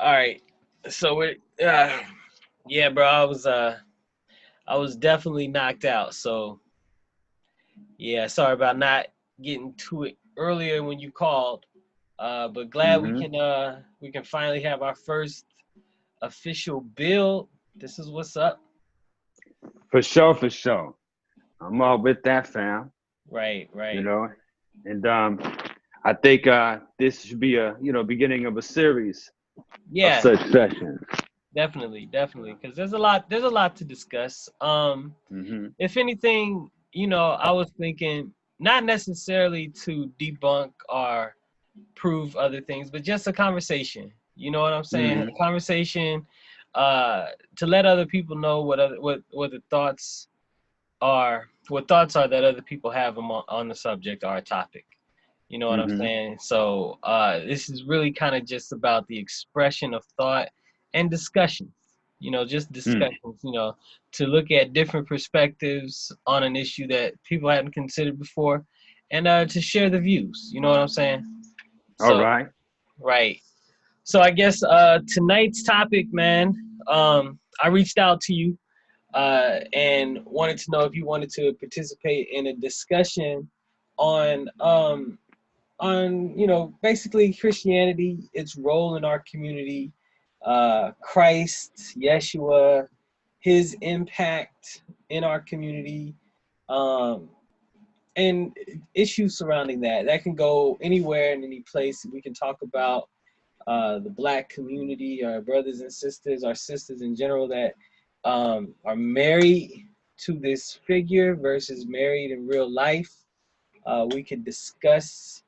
All right. So yeah, bro, I was definitely knocked out. So yeah, sorry about not getting to it earlier when you called. But glad Hmm. we can finally have our first official build. This is what's up. For sure, for sure. I'm all with that, fam. Right, You right. know, and I think this should be a beginning of a series of Yeah, such sessions. definitely, definitely. Because there's a lot to discuss. Hmm. If anything, I was thinking not necessarily to debunk or prove other things, but just a conversation. You know what I'm saying? Hmm. A conversation uh, to let other people know what the thoughts are, what thoughts are that other people have on the subject or a topic. You know what I'm Hmm. saying? So this is really kind of just about the expression of thought and discussions. Just Mm. discussions. To look at different perspectives on an issue that people hadn't considered before, and to share the views. You know what I'm saying? All So right. right. So I guess tonight's topic, man. I reached out to you and wanted to know if you wanted to participate in a discussion on basically Christianity, its role in our community, Christ, Yeshua, his impact in our community, um, and issues surrounding that. That can go anywhere and any place. We can talk about the black community, our brothers and sisters, our sisters in general that are married to this figure versus married in real life. We could discuss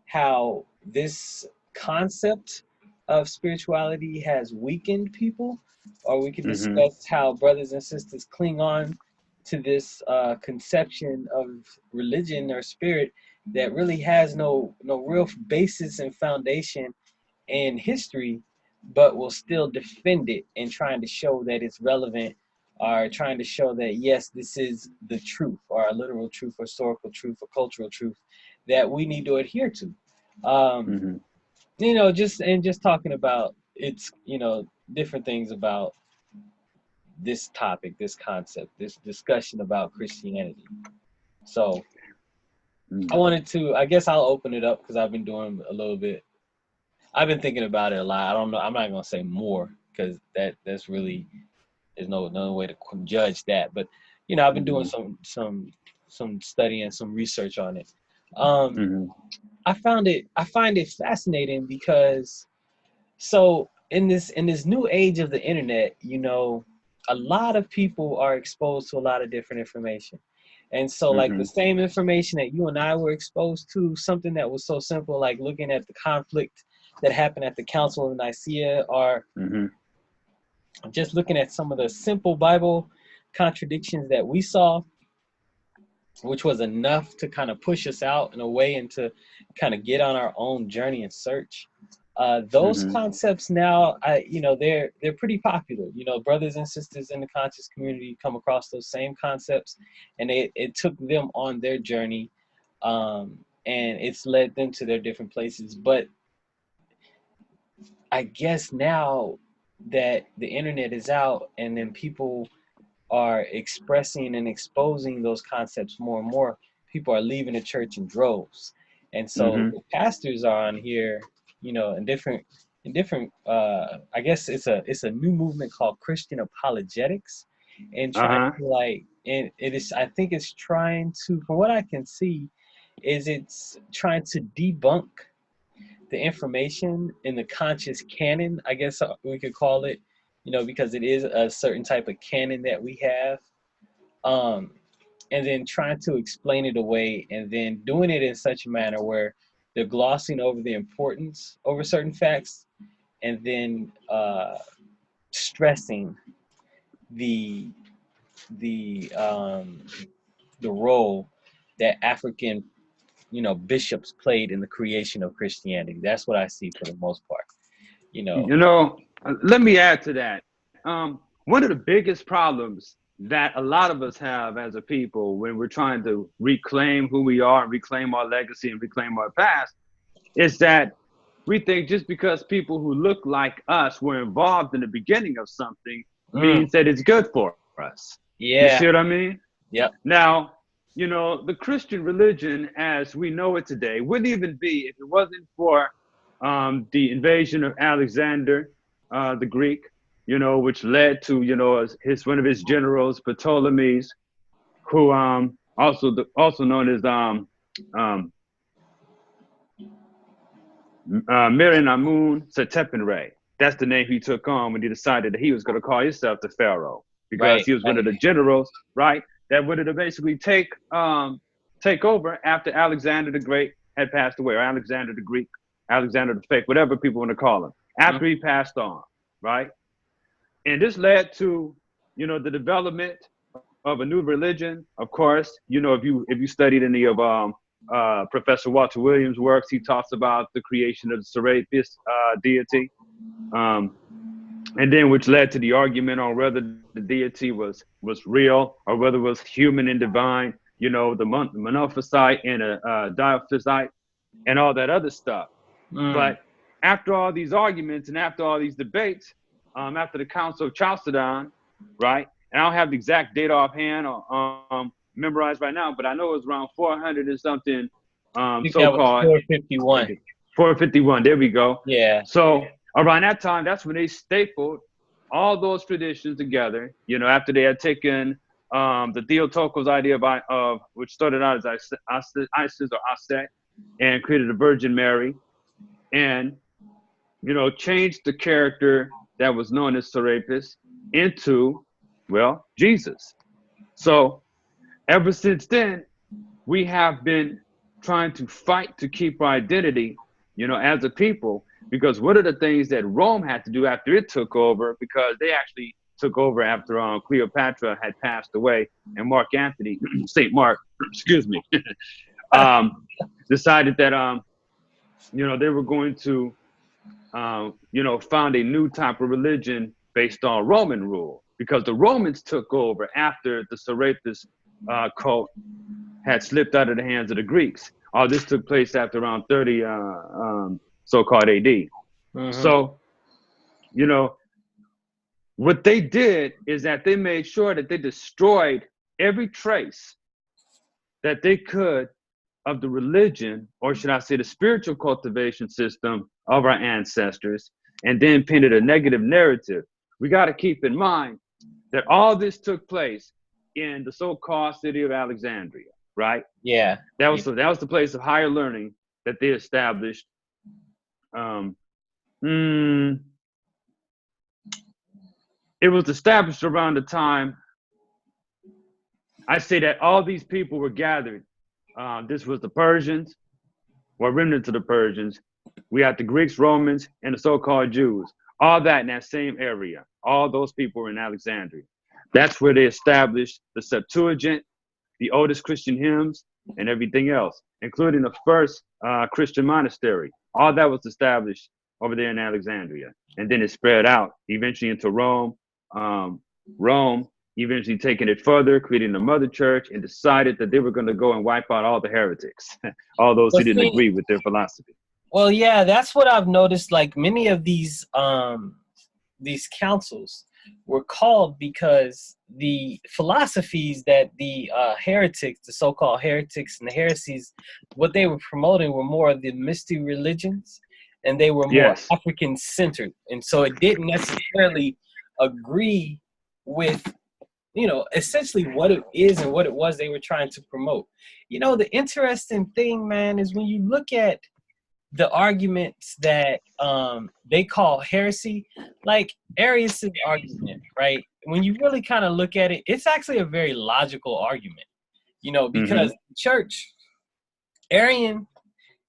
how this concept of spirituality has weakened people, or we could Hmm. discuss how brothers and sisters cling on to this conception of religion or spirit that really has no real basis and foundation in history, but will still defend it and trying to show that it's relevant or trying to show that yes, this is the truth or a literal truth, or historical truth, or cultural truth that we need to adhere to. Um, Hmm. just talking about it's different things about this topic, this concept, this discussion about Christianity. So I Mm. wanted to, I guess I'll open it up because I've been doing a little bit. I've been thinking about it a lot. I don't know. I'm not gonna say more because that's really there's no way to judge that. But I've been doing Hmm. some study and some research on it. Um, Hmm. I find it fascinating because so in this new age of the internet, a lot of people are exposed to a lot of different information. And so like the Hmm. same information that you and I were exposed to, something that was so simple like looking at the conflict that happened at the Council of Nicaea, or Hmm. just looking at some of the simple Bible contradictions that we saw, which was enough to kind of push us out in a way and to kind of get on our own journey and search. Those Hmm. concepts now, they're pretty popular. Brothers and sisters in the conscious community come across those same concepts, and it took them on their journey, and it's led them to their different places. But I guess now that the internet is out, and then people are expressing and exposing those concepts more and more, people are leaving the church in droves. And so Hmm. the pastors are on here, in different I guess it's a new movement called Christian Apologetics, and trying Uh-huh. to like and it is I think it's trying to, from what I can see, is it's trying to debunk the information in the conscious canon, I guess we could call it, because it is a certain type of canon that we have, um, and then trying to explain it away, and then doing it in such a manner where they're glossing over the importance over certain facts, and then stressing the the um, the role that African bishops played in the creation of Christianity. That's what I see for the most part. You know, Let me add to that. One of the biggest problems that a lot of us have as a people when we're trying to reclaim who we are, reclaim our legacy, and reclaim our past is that we think just because people who look like us were involved in the beginning of something means that it's good for us. You Yeah. see what I mean? Yep. Now, you know, the Christian religion as we know it today wouldn't even be if it wasn't for the invasion of Alexander the Greek, you know, which led to, you know, one of his generals, Ptolemies, who also known as Meren-Amun Setepenre. That's the name he took on when he decided that he was going to call himself the Pharaoh, because he was one of the generals, right, that wanted to basically take over after Alexander the Great had passed away, or Alexander the Greek, Alexander the Fake, whatever people want to call him, after he passed on, right? And this led to, you know, the development of a new religion. Of course, you know, if you studied any of Professor Walter Williams' works, he talks about the creation of the Serapis deity, and then which led to the argument on whether the deity was real or whether it was human and divine. You know, the monophysite and a diophysite and all that other stuff. But after all these arguments and after all these debates, after the Council of Chalcedon, right? And I don't have the exact date offhand or memorized right now, but I know it was around 400 and something, so-called 451. 451. There we go. Yeah. So around that time, that's when they stapled all those traditions together. You know, after they had taken the Theotokos idea of which started out as Isis or Aset, and created a Virgin Mary, and you know, changed the character that was known as Serapis into, well, Jesus. So ever since then, we have been trying to fight to keep our identity, you know, as a people, because one of the things that Rome had to do after it took over, because they actually took over after Cleopatra had passed away, and Mark Antony, Saint Mark, excuse me, decided that you know, they were going to you know, found a new type of religion based on Roman rule, because the Romans took over after the Serapis cult had slipped out of the hands of the Greeks. All this took place after around 30 so-called AD. So, you know, what they did is that they made sure that they destroyed every trace that they could of the religion, or should I say the spiritual cultivation system of our ancestors, and then painted a negative narrative. We got to keep in mind that all this took place in the so-called city of Alexandria, right? Yeah. That was the place of higher learning that they established. It was established around the time, I say, that all these people were gathered. This was the Persians, or remnants of the Persians. We had the Greeks, Romans, and the so-called Jews. All that in that same area. All those people were in Alexandria. That's where they established the Septuagint, the oldest Christian hymns, and everything else, including the first Christian monastery. All that was established over there in Alexandria. And then it spread out eventually into Rome. Rome eventually taking it further, creating the mother church, and decided that they were going to go and wipe out all the heretics, all those who didn't agree with their philosophy. Well, yeah, that's what I've noticed. Like many of these councils were called because the philosophies that the heretics, the so-called heretics and the heresies, what they were promoting were more of the mystery religions, and they were more African-centered. And so it didn't necessarily agree with, you know, essentially what it is and what it was they were trying to promote. You know, the interesting thing, man, is when you look at the arguments that they call heresy, like Arius' argument, right? When you really kind of look at it, it's actually a very logical argument, you know, because church, Arian,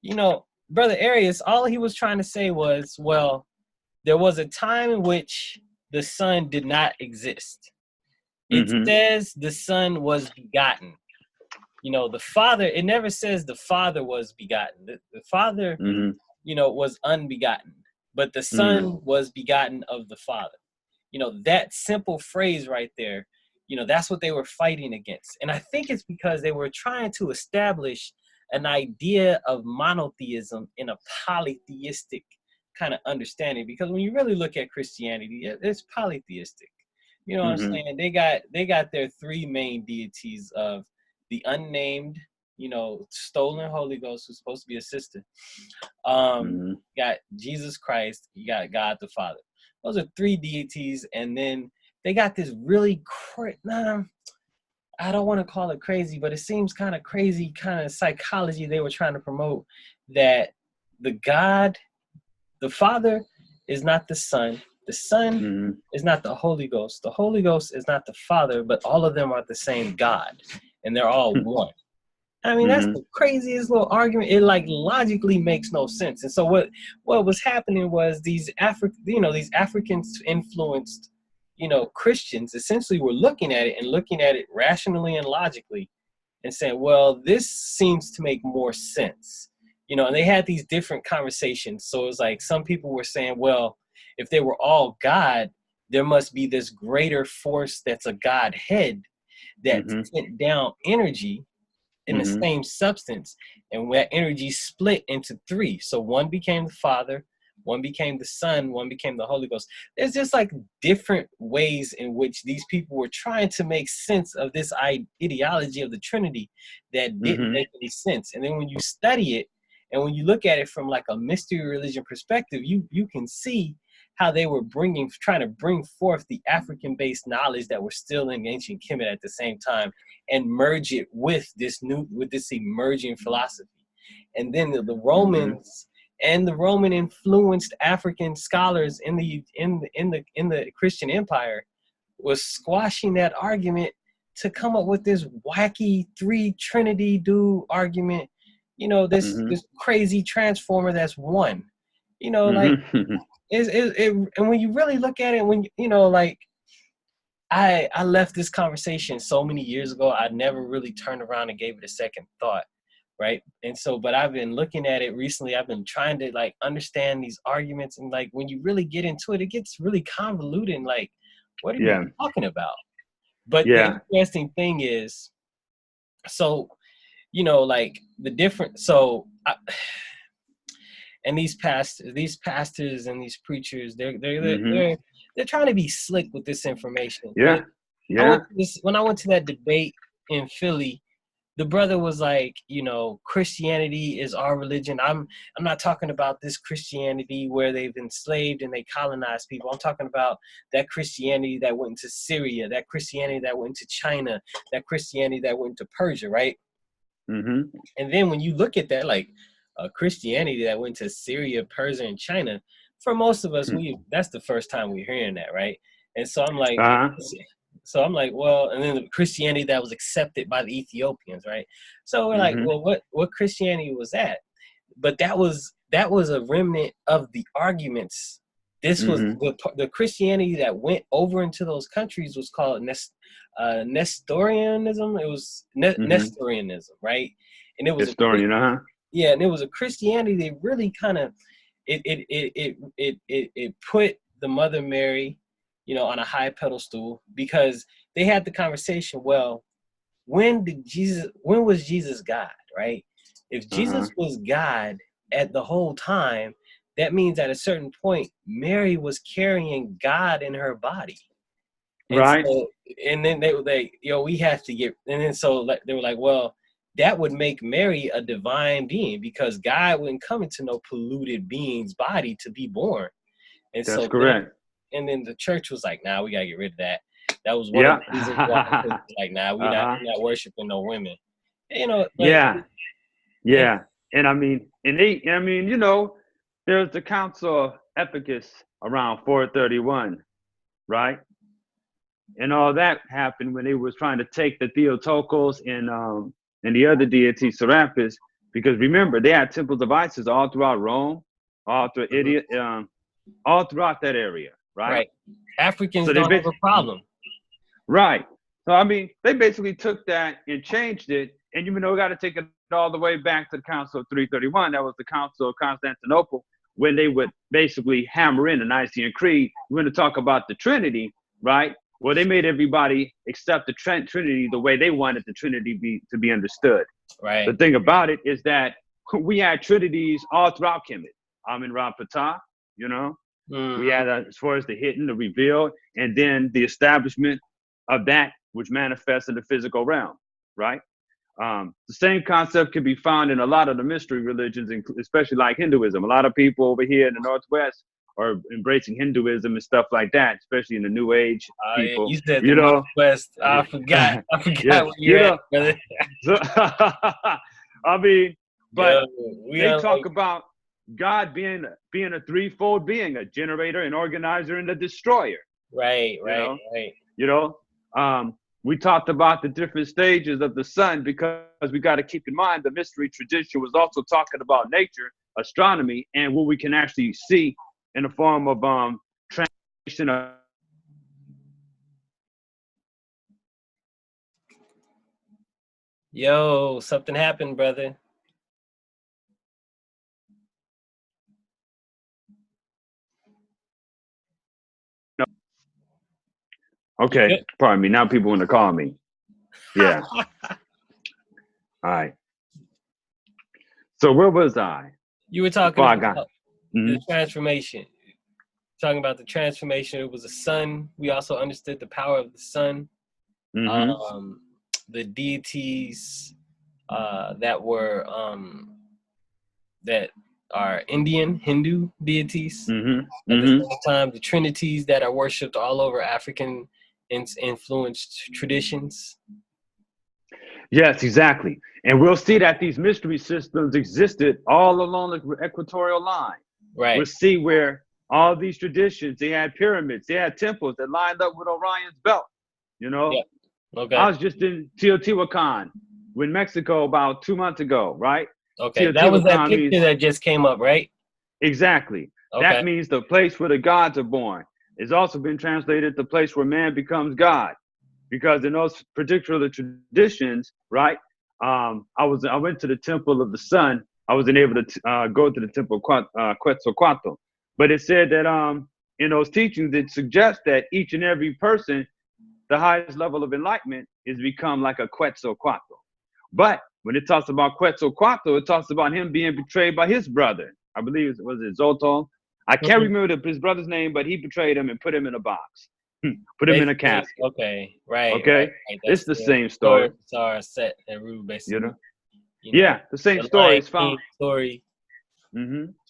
you know, Brother Arius, all he was trying to say was, well, there was a time in which the Son did not exist. It says the Son was begotten. You know, the Father, it never says the Father was begotten. The Father, you know, was unbegotten, but the Son was begotten of the Father. You know, that simple phrase right there, you know, that's what they were fighting against. And I think it's because they were trying to establish an idea of monotheism in a polytheistic kind of understanding. Because when you really look at Christianity, it's polytheistic. You know what I'm saying? They got their three main deities of the unnamed, stolen Holy Ghost, who's supposed to be a sister. You got Jesus Christ, you got God the Father. Those are three deities, and then they got this really I don't want to call it crazy, but it seems kind of crazy kind of psychology they were trying to promote, that the Father is not the Son. The Son is not the Holy Ghost. The Holy Ghost is not the Father, but all of them are the same God, and they're all one. I mean, that's the craziest little argument. It like logically makes no sense. And so what was happening was these Africans influenced, Christians essentially were looking at it rationally and logically and saying, well, this seems to make more sense. And they had these different conversations. So it was like some people were saying, well, if they were all God, there must be this greater force that's a Godhead that sent down energy in the same substance, and that energy split into three. So one became the Father, one became the Son, one became the Holy Ghost. There's just like different ways in which these people were trying to make sense of this ideology of the Trinity that didn't make any sense. And then when you study it, and when you look at it from like a mystery religion perspective, you can see how they were trying to bring forth the African-based knowledge that was still in ancient Kemet at the same time, and merge it with this emerging philosophy. And then the Romans and the Roman influenced African scholars in the Christian Empire was squashing that argument to come up with this wacky three Trinity argument. This crazy transformer that's one. And when you really look at it, I left this conversation so many years ago, I never really turned around and gave it a second thought, right? And so, but I've been looking at it recently. I've been trying to like understand these arguments, and like when you really get into it, it gets really convoluted. And like, what are you talking about? But the interesting thing is, so like the different. And these pastors and these preachers, they're trying to be slick with this information. When I went to that debate in Philly, the brother was like, Christianity is our religion. I'm not talking about this Christianity where they've enslaved and they colonized people. I'm talking about that Christianity that went into Syria, that Christianity that went to China, that Christianity that went to Persia, right? And then when you look at that, like, Christianity that went to Syria, Persia, and China, for most of us, that's the first time we're hearing that, right? And so I'm like, well, and then the Christianity that was accepted by the Ethiopians, right? So we're like, well, what Christianity was that? But that was a remnant of the arguments. This was the Christianity that went over into those countries was called Nestorianism. It was Nestorianism, right? And it was Nestorian, yeah, and it was a Christianity that really kind of it put the Mother Mary, on a high pedestal, because they had the conversation. Well, when was Jesus God, right? If Jesus was God at the whole time, that means at a certain point, Mary was carrying God in her body. And right. So, and then they were like, we have to get, and then so they were like, well, that would make Mary a divine being, because God wouldn't come into no polluted being's body to be born. And that's correct. And then the church was like, nah, we got to get rid of that. That was one of the reasons why like, nah, we're not worshiping no women. And I mean, there's the Council of Ephesus around 431, right? And all that happened when they was trying to take the Theotokos and the other deity Serapis, because remember, they had temples of Isis all throughout Rome, all throughout all throughout that area, right? Africans don't have a problem. Right. So I mean, they basically took that and changed it, and we got to take it all the way back to the Council of 331. That was the Council of Constantinople, when they would basically hammer in the Nicene Creed. We're going to talk about the Trinity, right? Well, they made everybody accept the Trinity the way they wanted the Trinity to be understood. Right. The thing about it is that we had Trinities all throughout Kemet. Amin Ra Ptah, you know, we had as far as the hidden, the revealed, and then the establishment of that which manifests in the physical realm, right? The same concept can be found in a lot of the mystery religions, especially like Hinduism. A lot of people over here in the Northwest are embracing Hinduism and stuff like that, especially in the New Age people. Yeah, you said the Northwest. I forgot. Yeah, where you're at, brother. So, I mean, but they talk about God being a threefold being: a generator, an organizer, and a destroyer. Right. You know, we talked about the different stages of the sun because we got to keep in mind the mystery tradition was also talking about nature, astronomy, and what we can actually see in the form of translation of. Yo, something happened, brother. Okay, pardon me. Now people want to call me. Yeah. All right. So where was I? You were talking about the transformation. Talking about the transformation. It was a sun. We also understood the power of the sun. The deities that were that are Hindu deities. At the same time, the trinities that are worshipped all over African influenced traditions. Yes, exactly. And we'll see that these mystery systems existed all along the equatorial line. Right. We'll see where all these traditions, they had pyramids, they had temples that lined up with Orion's belt. You know, Okay. I was just in Teotihuacan in Mexico about 2 months ago, right? Okay, that was that picture that just came up, right? Exactly. Okay. That means the place where the gods are born. It's also been translated the place where man becomes God. Because in those particular traditions, right? I went to the temple of the sun. I wasn't able to go to the temple of Quetzalcoatl, but it said that in those teachings it suggests that each and every person, the highest level of enlightenment is become like a Quetzalcoatl. But when it talks about Quetzalcoatl, it talks about him being betrayed by his brother. I believe it was Zoltol. I can't remember his brother's name, but he betrayed him and put him in a box. Put him in a casket. Okay, right. Okay, right. It's the same story. Set and Rue, basically. Yeah, the same story is found. Story.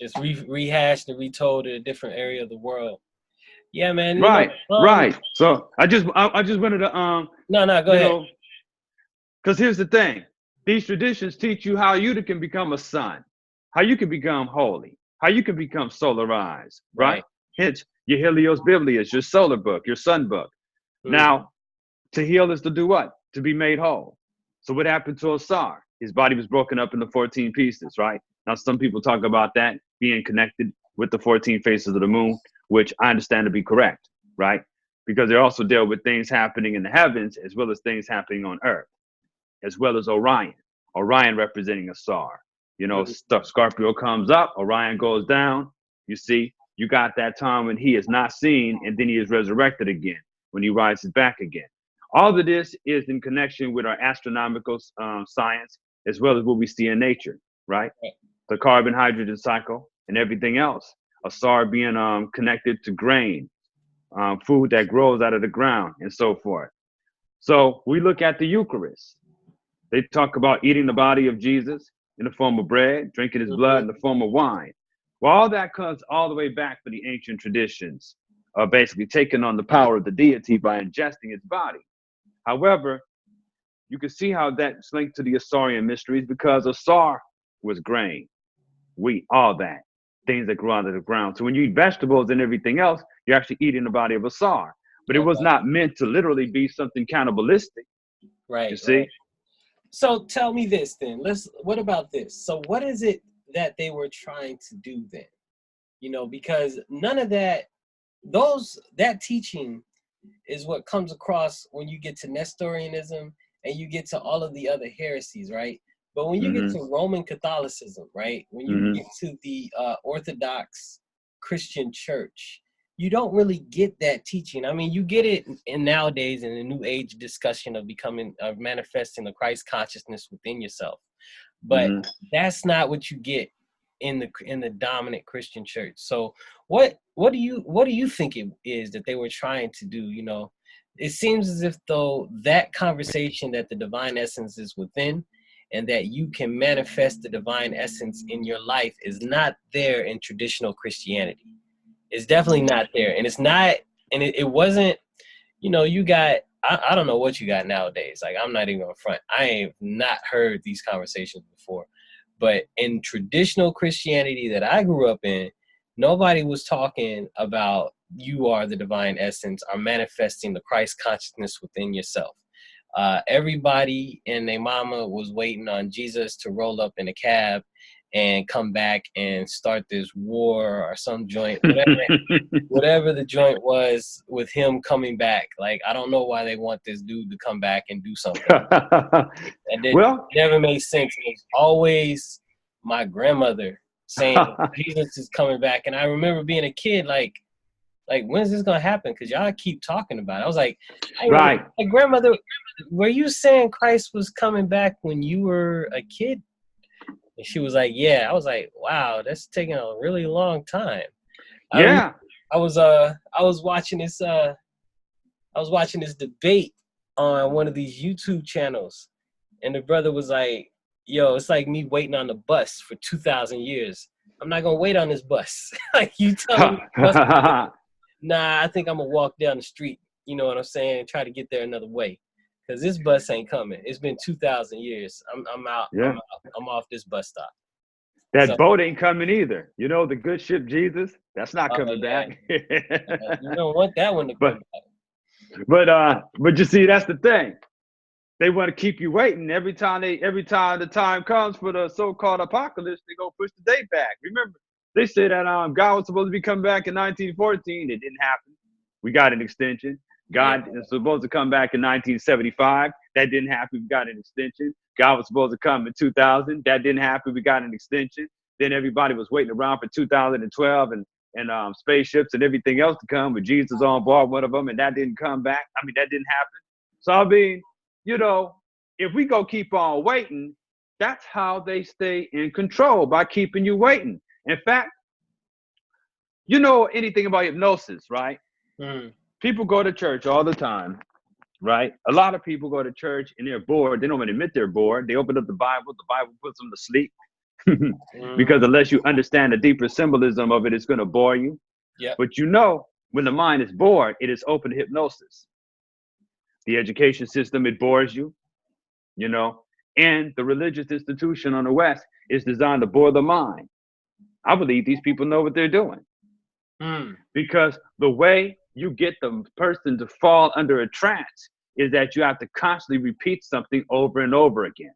Just rehashed and retold in a different area of the world. Yeah, man. Right, right. So I just wanted to No, go ahead. Because here's the thing: these traditions teach you how you can become a son, how you can become holy, how you can become solarized. Right. Hence, your Helios Biblius, your solar book, your sun book. Now, to heal is to do what? To be made whole. So what happened to Osar? His body was broken up into 14 pieces, right? Now, some people talk about that being connected with the 14 faces of the moon, which I understand to be correct, right? Because they also deal with things happening in the heavens as well as things happening on earth, as well as Orion. Orion representing Osar. You know, Scorpio comes up, Orion goes down. You see, you got that time when he is not seen and then he is resurrected again, when he rises back again. All of this is in connection with our astronomical science, as well as what we see in nature, right? The carbon hydrogen cycle and everything else. Asar being connected to grain, food that grows out of the ground and so forth. So we look at the Eucharist. They talk about eating the body of Jesus in the form of bread, drinking his blood in the form of wine. Well, all that comes all the way back to the ancient traditions of basically taking on the power of the deity by ingesting its body. However, you can see how that's linked to the Asarian mysteries because Asar was grain, wheat, all that, things that grow out of the ground. So when you eat vegetables and everything else, you're actually eating the body of Asar. But it was not meant to literally be something cannibalistic. Right. You see? Right. So tell me this then. What about this? So what is it that they were trying to do then? You know, because none of that teaching is what comes across when you get to Nestorianism and you get to all of the other heresies, right? But when you get to Roman Catholicism, right? When you get to the Orthodox Christian Church, you don't really get that teaching. I mean, you get it in nowadays in the New Age discussion of manifesting the Christ consciousness within yourself, but that's not what you get in the dominant Christian church. So what do you think it is that they were trying to do? You know, it seems as if though that conversation that the divine essence is within and that you can manifest the divine essence in your life is not there in traditional Christianity. It's definitely not there. And it's not, and it wasn't, you know, you got, I don't know what you got nowadays. Like, I'm not even on front. I have not heard these conversations before. But in traditional Christianity that I grew up in, nobody was talking about you are the divine essence or manifesting the Christ consciousness within yourself. Everybody and their mama was waiting on Jesus to roll up in a cab and come back and start this war or some joint, whatever the joint was with him coming back. Like, I don't know why they want this dude to come back and do something. And it never made sense. It was always my grandmother saying Jesus is coming back. And I remember being a kid, like when's this gonna happen? Because y'all keep talking about it. I was like, hey, right. My grandmother, were you saying Christ was coming back when you were a kid? And she was like, yeah. I was like, wow, that's taking a really long time. Yeah. I was watching this debate on one of these YouTube channels, and the brother was like, yo, it's like me waiting on the bus for 2,000 years. I'm not gonna wait on this bus. Like, you tell me nah, I think I'm gonna walk down the street, you know what I'm saying, and try to get there another way. Because this bus ain't coming. It's been 2,000 years. I'm out. Yeah. I'm off this bus stop. That boat ain't coming either. You know, the good ship Jesus, that's not coming back. You don't want that one to come back. But you see, that's the thing. They want to keep you waiting. Every time the time comes for the so-called apocalypse, they go push the date back. Remember, they said that God was supposed to be coming back in 1914. It didn't happen. We got an extension. God is supposed to come back in 1975. That didn't happen. We got an extension. God was supposed to come in 2000. That didn't happen. We got an extension. Then everybody was waiting around for 2012 and spaceships and everything else to come with Jesus on board, one of them, and that didn't come back. I mean, that didn't happen. So, I mean, you know, if we go keep on waiting, that's how they stay in control, by keeping you waiting. In fact, you know anything about hypnosis, right? People go to church all the time, right? A lot of people go to church and they're bored. They don't want to admit they're bored. They open up the Bible puts them to sleep. Because unless you understand the deeper symbolism of it, it's going to bore you. Yeah. But you know, when the mind is bored, it is open to hypnosis. The education system, it bores you, you know, and the religious institution on the West is designed to bore the mind. I believe these people know what they're doing. Because the way you get the person to fall under a trance is that you have to constantly repeat something over and over again.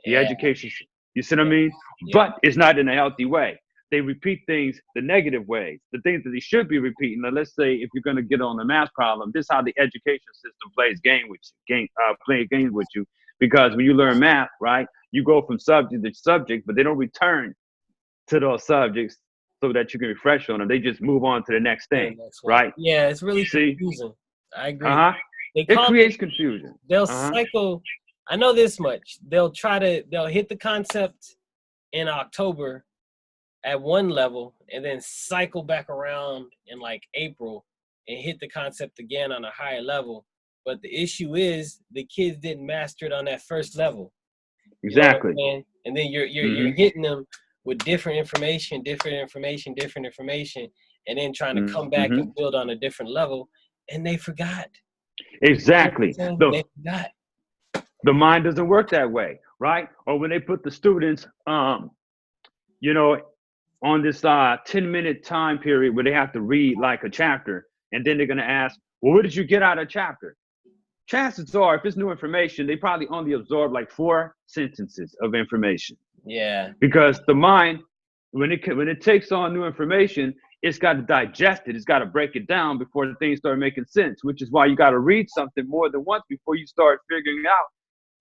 The education, you see what I mean? But it's not in a healthy way. They repeat things the negative ways, the things that they should be repeating. Now, let's say if you're going to get on a math problem, this is how the education system plays games with you. Because when you learn math, right, you go from subject to subject, but they don't return to those subjects so that you can refresh on them. They just move on to the next thing, right? Yeah, it's really confusing. I agree. It creates confusion. They'll cycle. I know this much. They'll hit the concept in October at one level and then cycle back around in like April and hit the concept again on a higher level. But the issue is the kids didn't master it on that first level. Exactly. You know, and then you're hitting them with different information, and then trying to come back and build on a different level, and they forgot. Exactly. They forgot. The mind doesn't work that way, right? Or when they put the students, you know, on this 10-minute time period where they have to read like a chapter, and then they're going to ask, well, what did you get out of chapter? Chances are, if it's new information, they probably only absorb like 4 sentences of information. Yeah. Because the mind, when it takes on new information, it's got to digest it. It's got to break it down before the things start making sense, which is why you got to read something more than once before you start figuring out,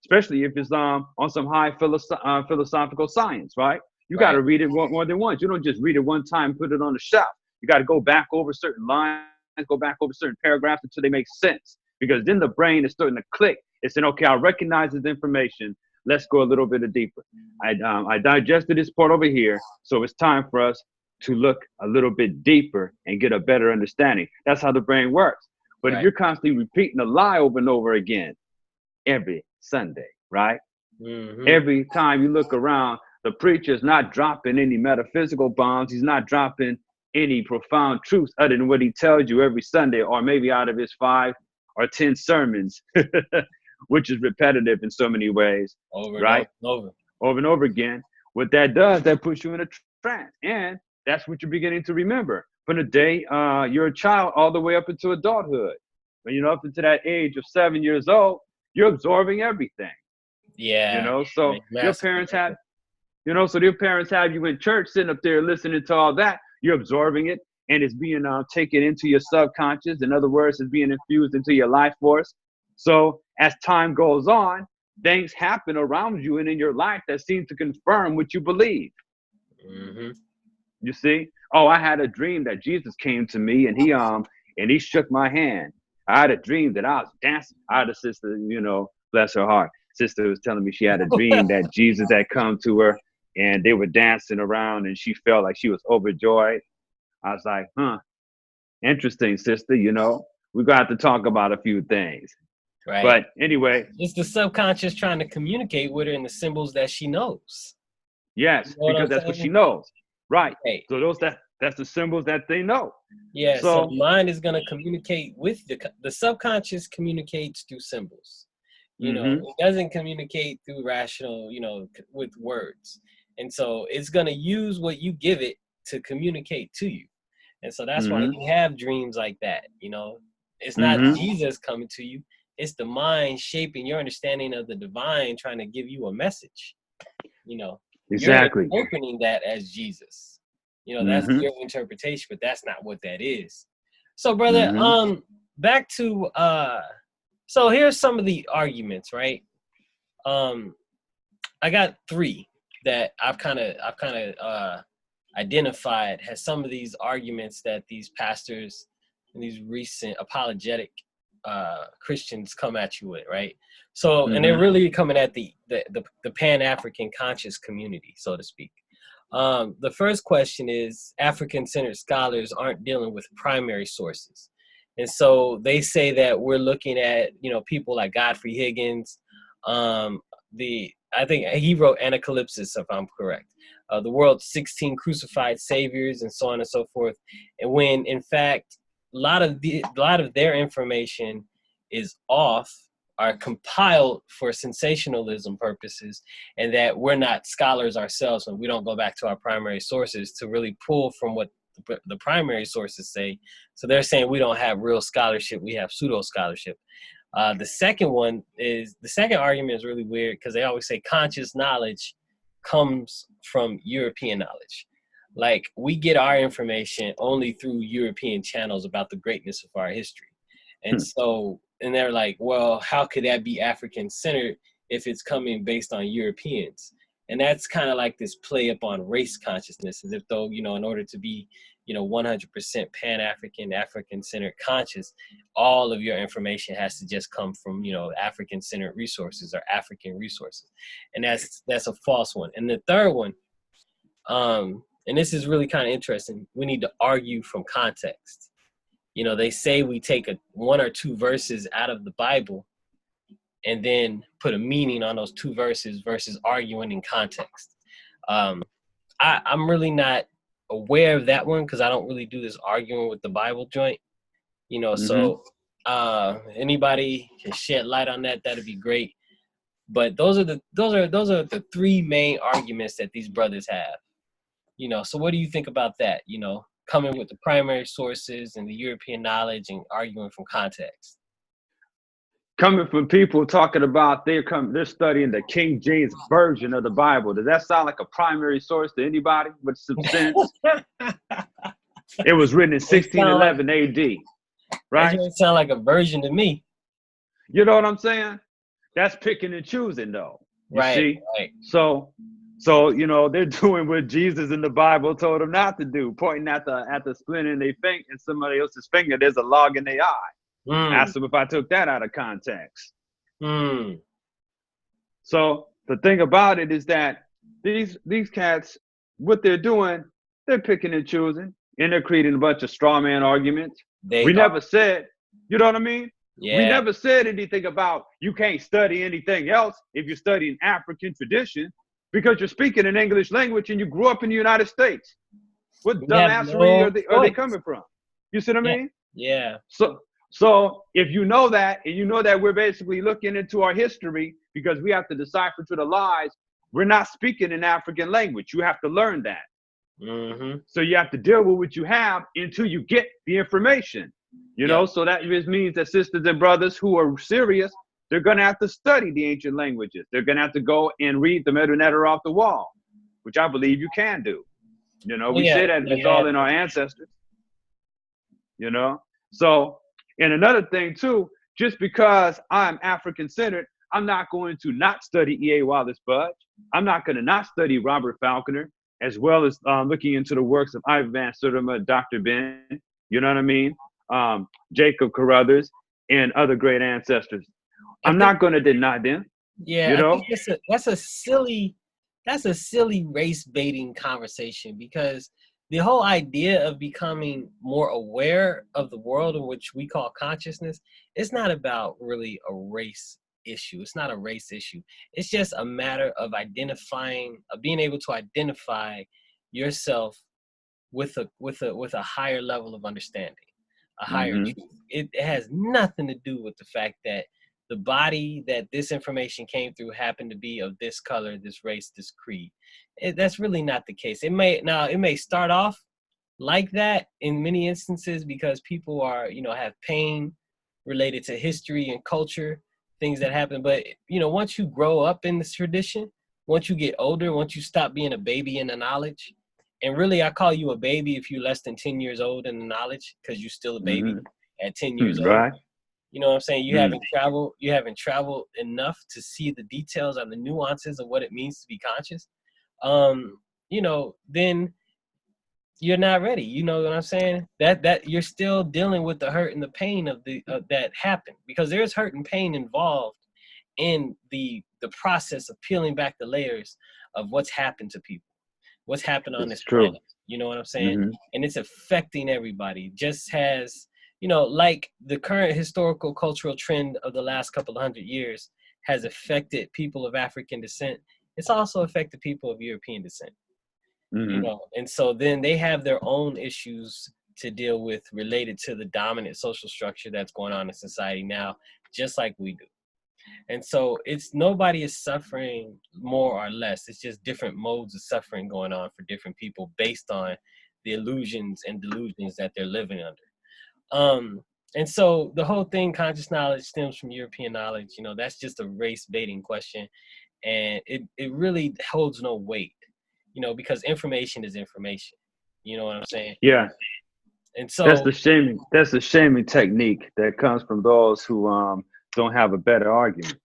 especially if it's on some high philosophical science, right? You got to read it more than once. You don't just read it one time, put it on the shelf. You got to go back over certain lines, go back over certain paragraphs until they make sense. Because then the brain is starting to click. It's saying, okay, I recognize this information. Let's go a little bit deeper. I digested this part over here, so it's time for us to look a little bit deeper and get a better understanding. That's how the brain works. But if you're constantly repeating a lie over and over again every Sunday, right? Every time you look around, the preacher's not dropping any metaphysical bombs. He's not dropping any profound truths other than what he tells you every Sunday, or maybe out of his 5 or 10 sermons, which is repetitive in so many ways, right? Over and over again. What that does, that puts you in a trance. And that's what you're beginning to remember from the day you're a child all the way up into adulthood. When you're up into that age of 7 years old, you're absorbing everything. Yeah. You know, so your parents have, so your parents have you in church sitting up there listening to all that. You're absorbing it, and it's being taken into your subconscious. In other words, it's being infused into your life force. So as time goes on, things happen around you and in your life that seem to confirm what you believe. You see? Oh, I had a dream that Jesus came to me and he shook my hand. I had a dream that I was dancing. I had a sister, bless her heart. Sister was telling me she had a dream that Jesus had come to her and they were dancing around and she felt like she was overjoyed. I was like, interesting, sister, we're going to have to talk about a few things. Right. But anyway. It's the subconscious trying to communicate with her in the symbols that she knows. Yes, because that's what she knows. Right. So that's the symbols that they know. Yeah, so mind is going to communicate with the subconscious communicates through symbols. It doesn't communicate through rational, with words. And so it's going to use what you give it to communicate to you. And so that's why you have dreams like that. It's not Jesus coming to you. It's the mind shaping your understanding of the divine, trying to give you a message. Exactly. You're interpreting that as Jesus. That's your interpretation, but that's not what that is. So, brother, back to so here's some of the arguments, right? I got 3 that I've kind of identified as some of these arguments that these pastors and these recent apologetic Christians come at you with, right? So, and they're really coming at the Pan-African conscious community, so to speak. The first question is, African-centered scholars aren't dealing with primary sources. And so they say that we're looking at, people like Godfrey Higgins. I think he wrote Anacalypsis, if I'm correct. The world's 16 crucified saviors and so on and so forth. And when, in fact, a lot of their information is off, are compiled for sensationalism purposes, and that we're not scholars ourselves when we don't go back to our primary sources to really pull from what the primary sources say. So they're saying we don't have real scholarship, we have pseudo scholarship. The second argument is really weird because they always say conscious knowledge comes from European knowledge. Like, we get our information only through European channels about the greatness of our history. And so, and they're like, well, how could that be African-centered if it's coming based on Europeans? And that's kind of like this play upon race consciousness, as if though, in order to be, 100% Pan-African, African-centered conscious, all of your information has to just come from, African-centered resources or African resources. And that's a false one. And the third one, and this is really kind of interesting, we need to argue from context. They say we take 1 or 2 verses out of the Bible and then put a meaning on those 2 verses versus arguing in context. I'm really not aware of that one because I don't really do this arguing with the Bible joint. So anybody can shed light on that, that'd be great. But those are the 3 main arguments that these brothers have. So what do you think about that? Coming with the primary sources and the European knowledge and arguing from context. Coming from people talking about they're studying the King James version of the Bible. Does that sound like a primary source to anybody with some sense? It was written in 1611 AD, right? That doesn't sound like a version to me. You know what I'm saying? That's picking and choosing, though. You see? Right. So So, you know, they're doing what Jesus in the Bible told them not to do, pointing at the splinter in their finger, in somebody else's finger, there's a log in their eye. Ask them if I took that out of context. So the thing about it is that these cats, what they're doing, they're picking and choosing, and they're creating a bunch of straw man arguments. We never said, you know what I mean? Yeah. We never said anything about you can't study anything else if you're studying African tradition because you're speaking an English language and you grew up in the United States. What dumbassery are they coming from? You see what I mean? Yeah. So if you know that, and you know that we're basically looking into our history because we have to decipher through the lies, we're not speaking an African language. You have to learn that. So you have to deal with what you have until you get the information. You know, so that just means that sisters and brothers who are serious, they're going to have to study the ancient languages. They're going to have to go and read the Medu Neter off the wall, which I believe you can do. You know, we say that it's all in our ancestors. You know, so, and another thing too, just because I'm African-centered, I'm not going to not study E.A. Wallace Budge. I'm not going to not study Robert Falconer, as well as looking into the works of Ivan Van Sertima, Dr. Ben, you know what I mean? Jacob Carruthers, and other great ancestors. I'm not going to deny them. Yeah, you know? I think that's a silly race baiting conversation, because the whole idea of becoming more aware of the world in which we call consciousness, it's not about really a race issue. It's not a race issue. It's just a matter of being able to identify yourself with a higher level of understanding, a higher truth. It has nothing to do with the fact that the body that this information came through happened to be of this color, this race, this creed. That's really not the case. It may start off like that in many instances because people are, have pain related to history and culture, things that happen. But, once you grow up in this tradition, once you get older, once you stop being a baby in the knowledge, and really I call you a baby if you're less than 10 years old in the knowledge, because you're still a baby at 10 years old. You know what I'm saying? You haven't traveled enough to see the details and the nuances of what it means to be conscious. Then you're not ready. You know what I'm saying? That you're still dealing with the hurt and the pain of that happened, because there's hurt and pain involved in the process of peeling back the layers of what's happened to people, what's happened on this planet. You know what I'm saying? And it's affecting everybody, just as like the current historical cultural trend of the last couple of 100 years has affected people of African descent. It's also affected people of European descent, and so then they have their own issues to deal with related to the dominant social structure that's going on in society now, just like we do. And so nobody is suffering more or less. It's just different modes of suffering going on for different people based on the illusions and delusions that they're living under. And so the whole thing, conscious knowledge stems from European knowledge. That's just a race baiting question. And it really holds no weight, because information is information. You know what I'm saying? Yeah. And so that's the shaming technique that comes from those who don't have a better argument.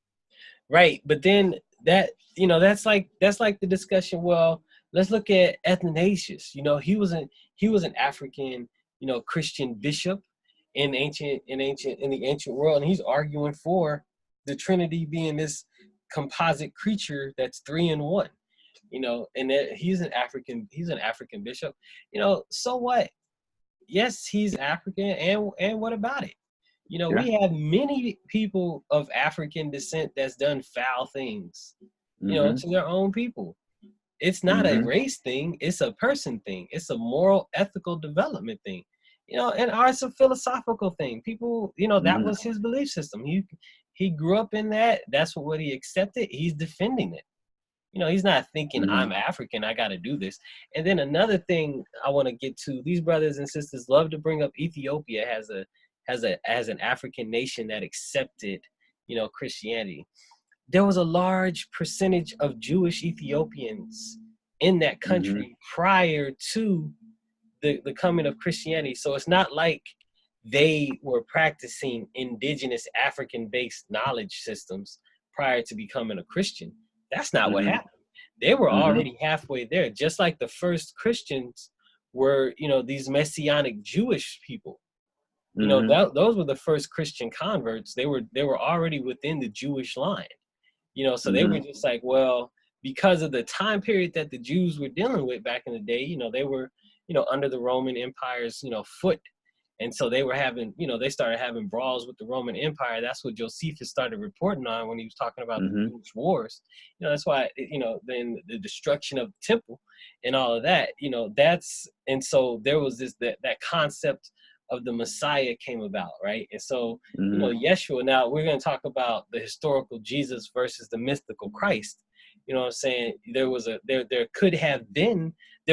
Right. But then that's like the discussion. Well, let's look at Athanasius. He was an African, Christian bishop in the ancient world, and he's arguing for the Trinity being this composite creature that's 3 in 1. And that he's an African bishop. So what? Yes, he's African, and what about it? We have many people of African descent that's done foul things, to their own people. It's not a race thing. It's a person thing. It's a moral, ethical development thing. And it's a philosophical thing. People, that was his belief system. He grew up in that. That's what he accepted. He's defending it. He's not thinking I'm African, I got to do this. And then another thing I want to get to, these brothers and sisters love to bring up Ethiopia as an African nation that accepted, Christianity. There was a large percentage of Jewish Ethiopians in that country prior to the coming of Christianity. So it's not like they were practicing indigenous African-based knowledge systems prior to becoming a Christian. That's not what happened. They were already halfway there, just like the first Christians were, these Messianic Jewish people. Those were the first Christian converts. They were already within the Jewish line. So they were just like, well, because of the time period that the Jews were dealing with back in the day, they were, under the Roman Empire's, foot. And so they were having, they started having brawls with the Roman Empire. That's what Josephus started reporting on when he was talking about the Jewish wars. That's why, then the destruction of the temple and all of that, and so there was that concept of the Messiah came about, right? And so, Yeshua, now we're going to talk about the historical Jesus versus the mystical Christ. You know what I'm saying? There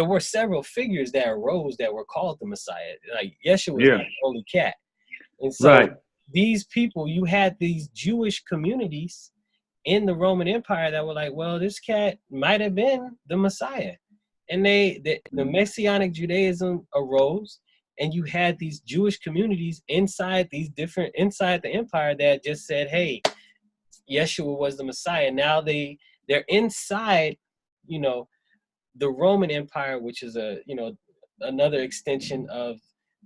were several figures that arose that were called the Messiah. Like Yeshua was not the only cat. And so these people, you had these Jewish communities in the Roman Empire that were like, well, this cat might have been the Messiah. And the Messianic Judaism arose. And you had these Jewish communities inside the empire that just said, hey, Yeshua was the Messiah. Now they're inside, the Roman Empire, which is another extension of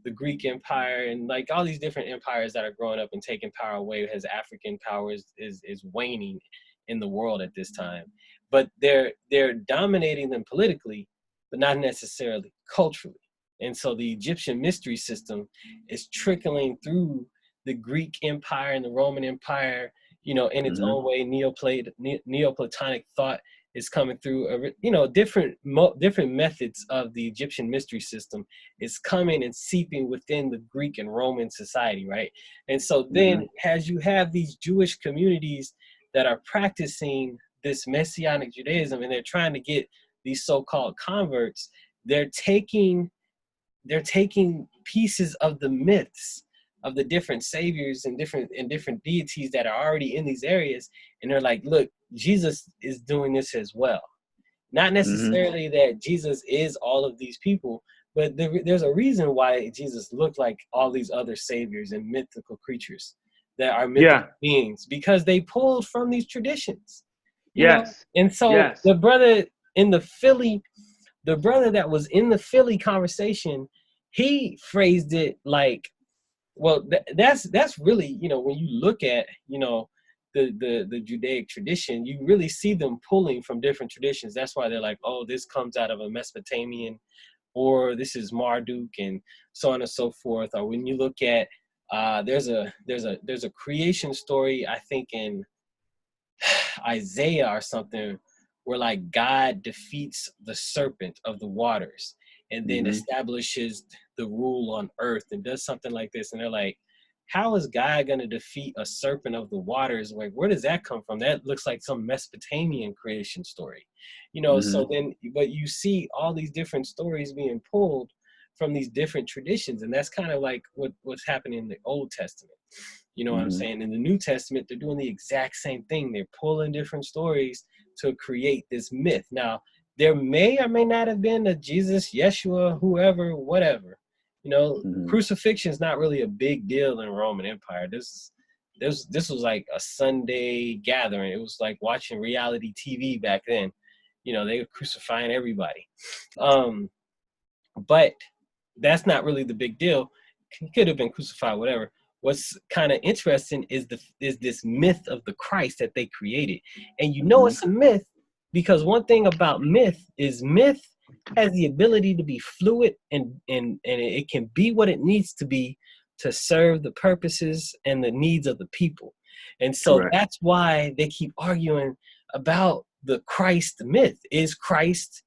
the Greek Empire, and like all these different empires that are growing up and taking power away as African power is waning in the world at this time. But they're dominating them politically, but not necessarily culturally. And so the Egyptian mystery system is trickling through the Greek Empire and the Roman Empire, in its own way. Neoplatonic thought is coming through, different methods of the Egyptian mystery system is coming and seeping within the Greek and Roman society, right? And so then as you have these Jewish communities that are practicing this Messianic Judaism and they're trying to get these so-called converts, they're taking pieces of the myths of the different saviors and different deities that are already in these areas, and they're like, look, Jesus is doing this as well. Not necessarily that Jesus is all of these people, but there's a reason why Jesus looked like all these other saviors and mythical creatures that are mythical beings, because they pulled from these traditions. You know? And so the brother that was in the Philly conversation, he phrased it like, well, that's really, when you look at, the Judaic tradition, you really see them pulling from different traditions. That's why they're like, oh, this comes out of a Mesopotamian, or this is Marduk, and so on and so forth. Or when you look at, there's a creation story, I think in Isaiah or something, where like God defeats the serpent of the waters and then establishes the rule on earth and does something like this. And they're like, how is God going to defeat a serpent of the waters? Like, where does that come from? That looks like some Mesopotamian creation story, so then, but you see all these different stories being pulled from these different traditions. And that's kind of like what's happening in the Old Testament. You know what I'm saying? In the New Testament, they're doing the exact same thing. They're pulling different stories to create this myth. Now, there may or may not have been a Jesus, Yeshua, whoever, whatever. Crucifixion is not really a big deal in Roman Empire. This was like a Sunday gathering. It was like watching reality TV back then. They were crucifying everybody. But that's not really the big deal. He could have been crucified, whatever. What's kind of interesting is this myth of the Christ that they created. And it's a myth because one thing about myth is myth has the ability to be fluid and it can be what it needs to be to serve the purposes and the needs of the people. And so that's why they keep arguing about the Christ myth. Is Christ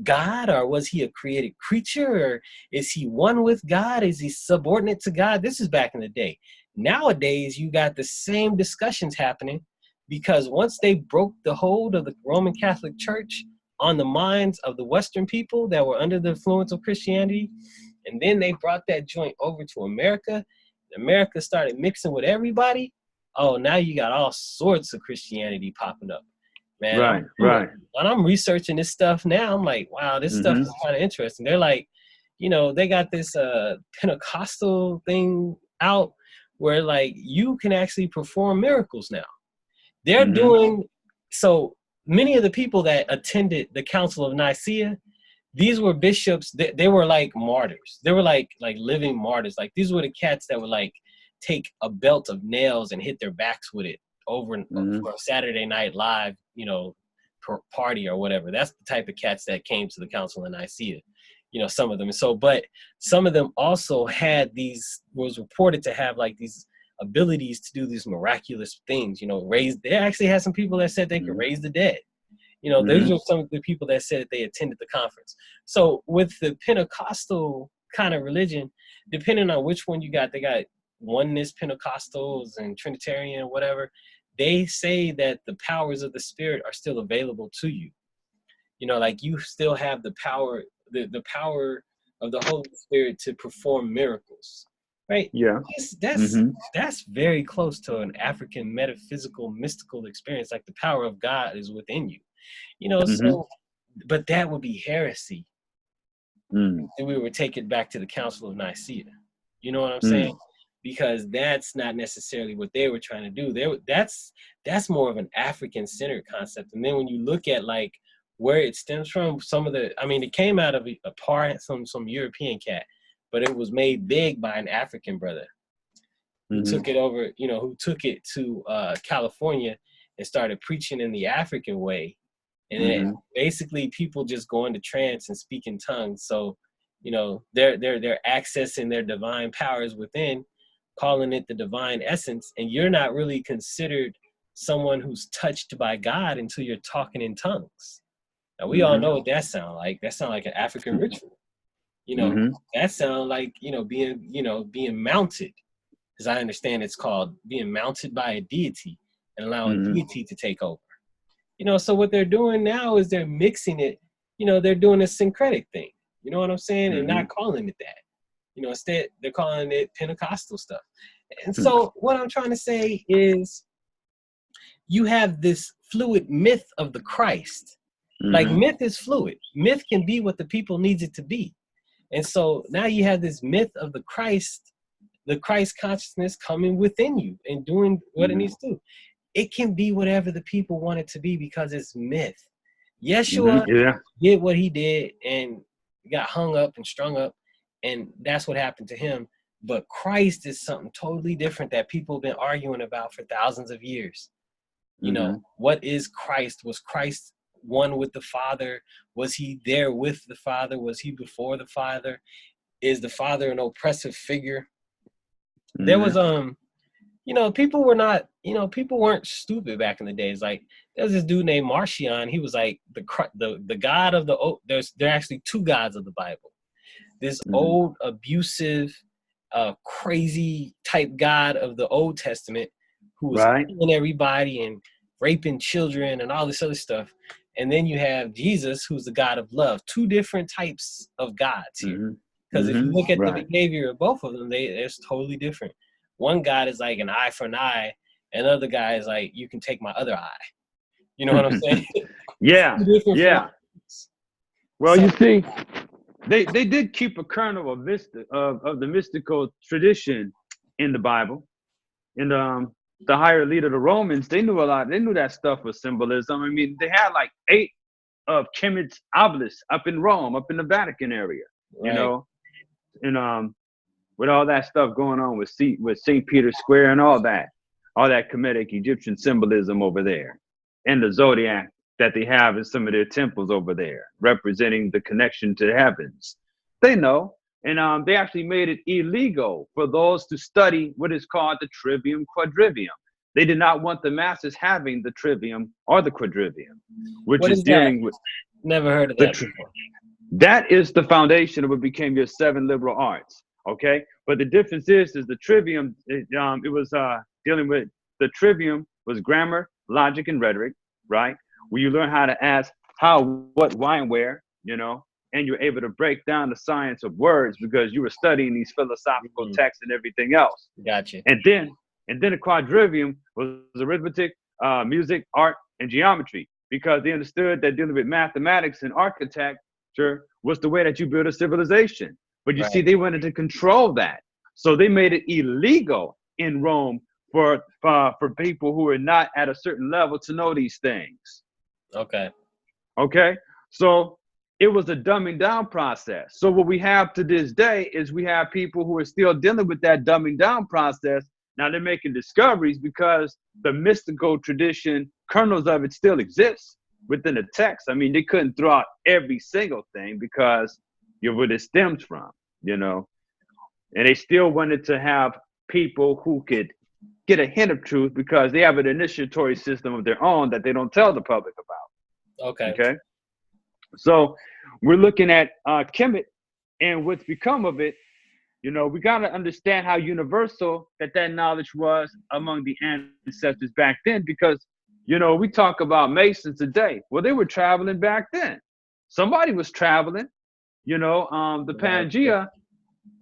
God, or was he a created creature, or is he one with God? Is he subordinate to God? This is back in the day. Nowadays, you got the same discussions happening because once they broke the hold of the Roman Catholic Church on the minds of the Western people that were under the influence of Christianity, and then they brought that joint over to America, America started mixing with everybody. Oh, now you got all sorts of Christianity popping up. Man, when I'm researching this stuff now, I'm like, wow, this stuff is kind of interesting. They're like, they got this Pentecostal thing out where like you can actually perform miracles now. They're doing, so many of the people that attended the Council of Nicaea, these were bishops. They were like martyrs. They were like living martyrs. Like these were the cats that would like take a belt of nails and hit their backs with it over for a Saturday Night Live, you know, party or whatever. That's the type of cats that came to the Council of Nicaea. You know, some of them. So, but some of them also had these, was reported to have like these abilities to do these miraculous things, you know, they actually had some people that said they could raise the dead. You know, those are some of the people that said that they attended the conference. So with the Pentecostal kind of religion, depending on which one you got, they got oneness Pentecostals and Trinitarian, whatever. They say that the powers of the Spirit are still available to you. You know, like you still have the power, the power of the Holy Spirit to perform miracles, right? Yeah. That's very close to an African metaphysical, mystical experience. Like the power of God is within you, you know. So, but that would be heresy. And we would take it back to the Council of Nicaea. You know what I'm saying? Because that's not necessarily what they were trying to do. That's more of an African-centered concept. And then when you look at like where it stems from, some of the, I mean, it came out of a part, some European cat, but it was made big by an African brother who took it over, you know, who took it to California and started preaching in the African way. And then basically people just go into trance and speak in tongues. So, you know, they're accessing their divine powers within, calling it the divine essence. And you're not really considered someone who's touched by God until you're talking in tongues. Now we all know what that sounds like. That sounds like an African ritual. You know, that sounds like, you know, being mounted. As I understand, it's called being mounted by a deity and allowing deity to take over. You know, so what they're doing now is they're mixing it. You know, they're doing a syncretic thing. You know what I'm saying? And not calling it that. You know, instead they're calling it Pentecostal stuff. And so what I'm trying to say is you have this fluid myth of the Christ. Like myth is fluid. Myth can be what the people needs it to be. And so now you have this myth of the Christ consciousness coming within you and doing what it needs to do. It can be whatever the people want it to be because it's myth. Yeshua did what he did and got hung up and strung up, and that's what happened to him. But Christ is something totally different that people have been arguing about for thousands of years. You know, what is Christ? Was Christ one with the Father? Was he there with the Father? Was he before the Father? Is the Father an oppressive figure? There was you know, people weren't stupid back in the days. Like there's this dude named Marcion. He was like the god of the there are actually two gods of the Bible. This old abusive, crazy type God of the Old Testament who was killing everybody and raping children and all this other stuff. And then you have Jesus, who's the God of love. Two different types of gods here. Because if you look at the behavior of both of them, they're totally different. One God is like an eye for an eye. Another guy is like, you can take my other eye. You know what I'm saying? Yeah. Well, so, you see, they did keep a kernel of the mystical tradition in the Bible. And the higher leader of the Romans, they knew a lot. They knew that stuff was symbolism. I mean, they had like 8 of Kemet's obelisks up in Rome, up in the Vatican area, you know, and with all that stuff going on with St. Peter's Square and all that Kemetic Egyptian symbolism over there, and the zodiac that they have in some of their temples over there, representing the connection to the heavens. They know. And they actually made it illegal for those to study what is called the Trivium Quadrivium. They did not want the masses having the Trivium or the Quadrivium, which is dealing with. Never heard of that before. That is the foundation of what became your 7 liberal arts. Okay, but the difference is the Trivium. It was dealing with the Trivium was grammar, logic, and rhetoric, right? Where you learn how to ask how, what, why, and where. You know. And you're able to break down the science of words because you were studying these philosophical texts and everything else. Gotcha. And then the quadrivium was arithmetic, music, art, and geometry, because they understood that dealing with mathematics and architecture was the way that you build a civilization. But you see, they wanted to control that. So they made it illegal in Rome for people who are not at a certain level to know these things. Okay. Okay. So it was a dumbing down process. So what we have to this day is we have people who are still dealing with that dumbing down process. Now they're making discoveries because the mystical tradition, kernels of it still exists within the text. I mean, they couldn't throw out every single thing because you're where it stems from, you know, and they still wanted to have people who could get a hint of truth because they have an initiatory system of their own that they don't tell the public about. Okay. Okay. So we're looking at Kemet and what's become of it. You know, we got to understand how universal that knowledge was among the ancestors back then, because, you know, we talk about Masons today. Well, they were traveling back then. Somebody was traveling, you know, the Pangea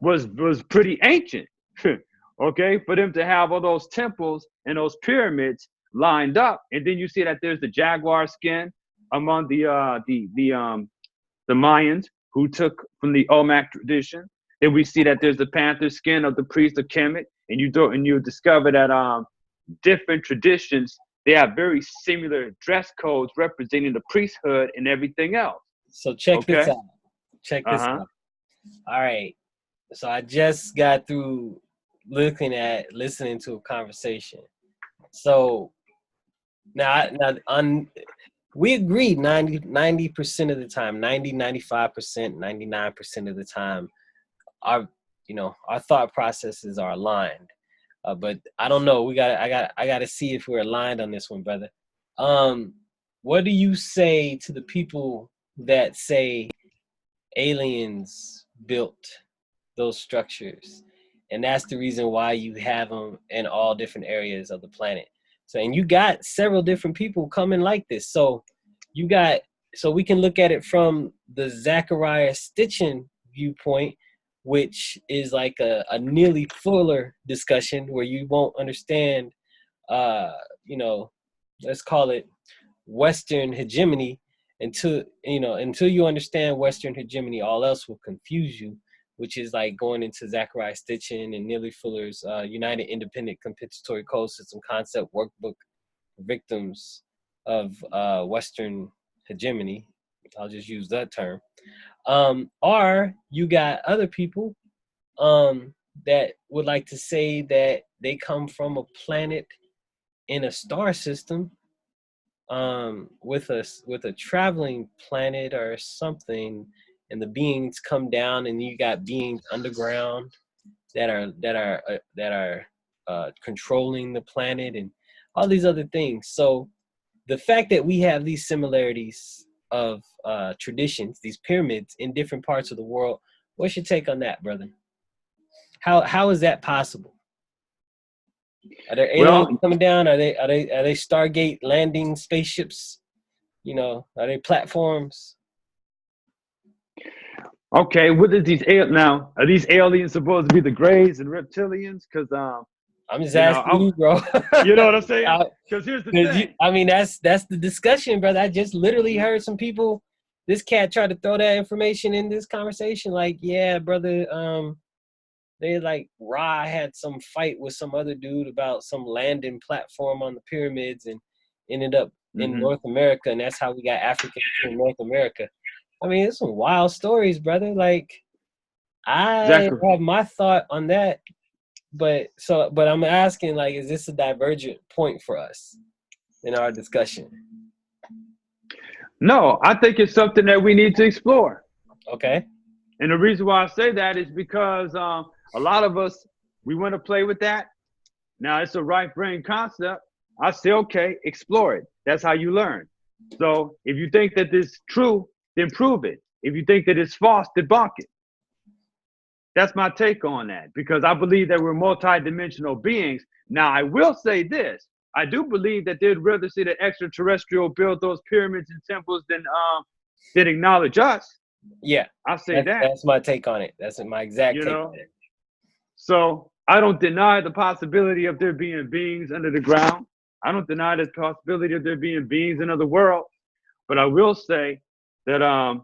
was pretty ancient. Okay, for them to have all those temples and those pyramids lined up, and then you see that there's the jaguar skin among the Mayans who took from the Olmec tradition. Then we see that there's the panther skin of the priest of Kemet, and you discover that different traditions, they have very similar dress codes representing the priesthood and everything else. So check this out. Check this out. All right. So I just got through listening to a conversation. So now we agreed 90% of the time, 95%, 99% of the time, our thought processes are aligned. But I don't know. I got to see if we're aligned on this one, brother. What do you say to the people that say aliens built those structures, and that's the reason why you have them in all different areas of the planet? So, and you got several different people coming like this. So we can look at it from the Zachariah Stitchin viewpoint, which is like a nearly fuller discussion where you won't understand, let's call it Western hegemony until you understand Western hegemony. All else will confuse you, which is like going into Zachariah Stitchin and Nearly Fuller's United Independent Compensatory Code System Concept Workbook for Victims of Western Hegemony. I'll just use that term. Or you got other people that would like to say that they come from a planet in a star system with a traveling planet or something, and the beings come down, and you got beings underground that are controlling the planet and all these other things. So the fact that we have these similarities of traditions, these pyramids in different parts of the world, what's your take on that, brother? How is that possible? Are there aliens coming down? Are they Stargate landing spaceships? Are they platforms? Okay, what is these now? Are these aliens supposed to be the Greys and reptilians? Because I'm just asking you, bro. You know what I'm saying? Because here's the thing. That's the discussion, brother. I just literally heard some people. This cat tried to throw that information in this conversation. Like, yeah, brother. They like Ra had some fight with some other dude about some landing platform on the pyramids and ended up in North America, and that's how we got Africa in North America. I mean, it's some wild stories, brother. Like, I have my thought on that, but I'm asking, like, is this a divergent point for us in our discussion? No, I think it's something that we need to explore. Okay. And the reason why I say that is because a lot of us, we want to play with that. Now, it's a right brain concept. I say, okay, explore it. That's how you learn. So if you think that this is true, then prove it. If you think that it's false, debunk it. That's my take on that, because I believe that we're multidimensional beings. Now, I will say this. I do believe that they'd rather see the extraterrestrial build those pyramids and temples than acknowledge us. Yeah. I'll say that. That's my take on it. That's my exact take on it. So I don't deny the possibility of there being beings under the ground. I don't deny the possibility of there being beings in other worlds. But I will say that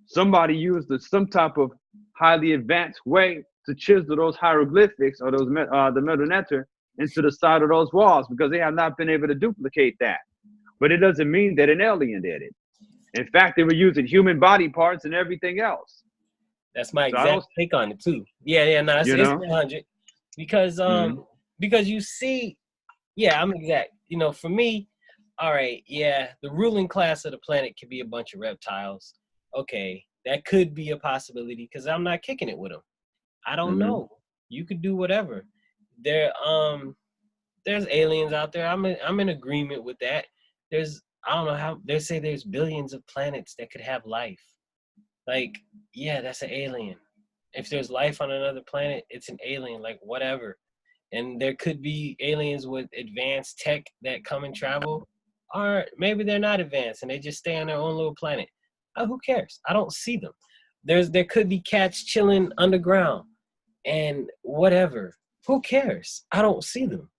somebody used some type of highly advanced way to chisel those hieroglyphics or those the metal netter into the side of those walls, because they have not been able to duplicate that. but it doesn't mean that an alien did it. In fact, they were using human body parts and everything else. That's my exact take on it too. Yeah, no, it's 100 because because you see, I'm exact. You know, for me, all right, the ruling class of the planet could be a bunch of reptiles. Okay, that could be a possibility because I'm not kicking it with them. I don't know. You could do whatever. There's aliens out there. I'm in agreement with that. I don't know how they say there's billions of planets that could have life. Like, that's an alien. If there's life on another planet, it's an alien, like whatever. And there could be aliens with advanced tech that come and travel, or maybe they're not advanced and they just stay on their own little planet. Who cares? I don't see them. There could be cats chilling underground and whatever. Who cares? I don't see them.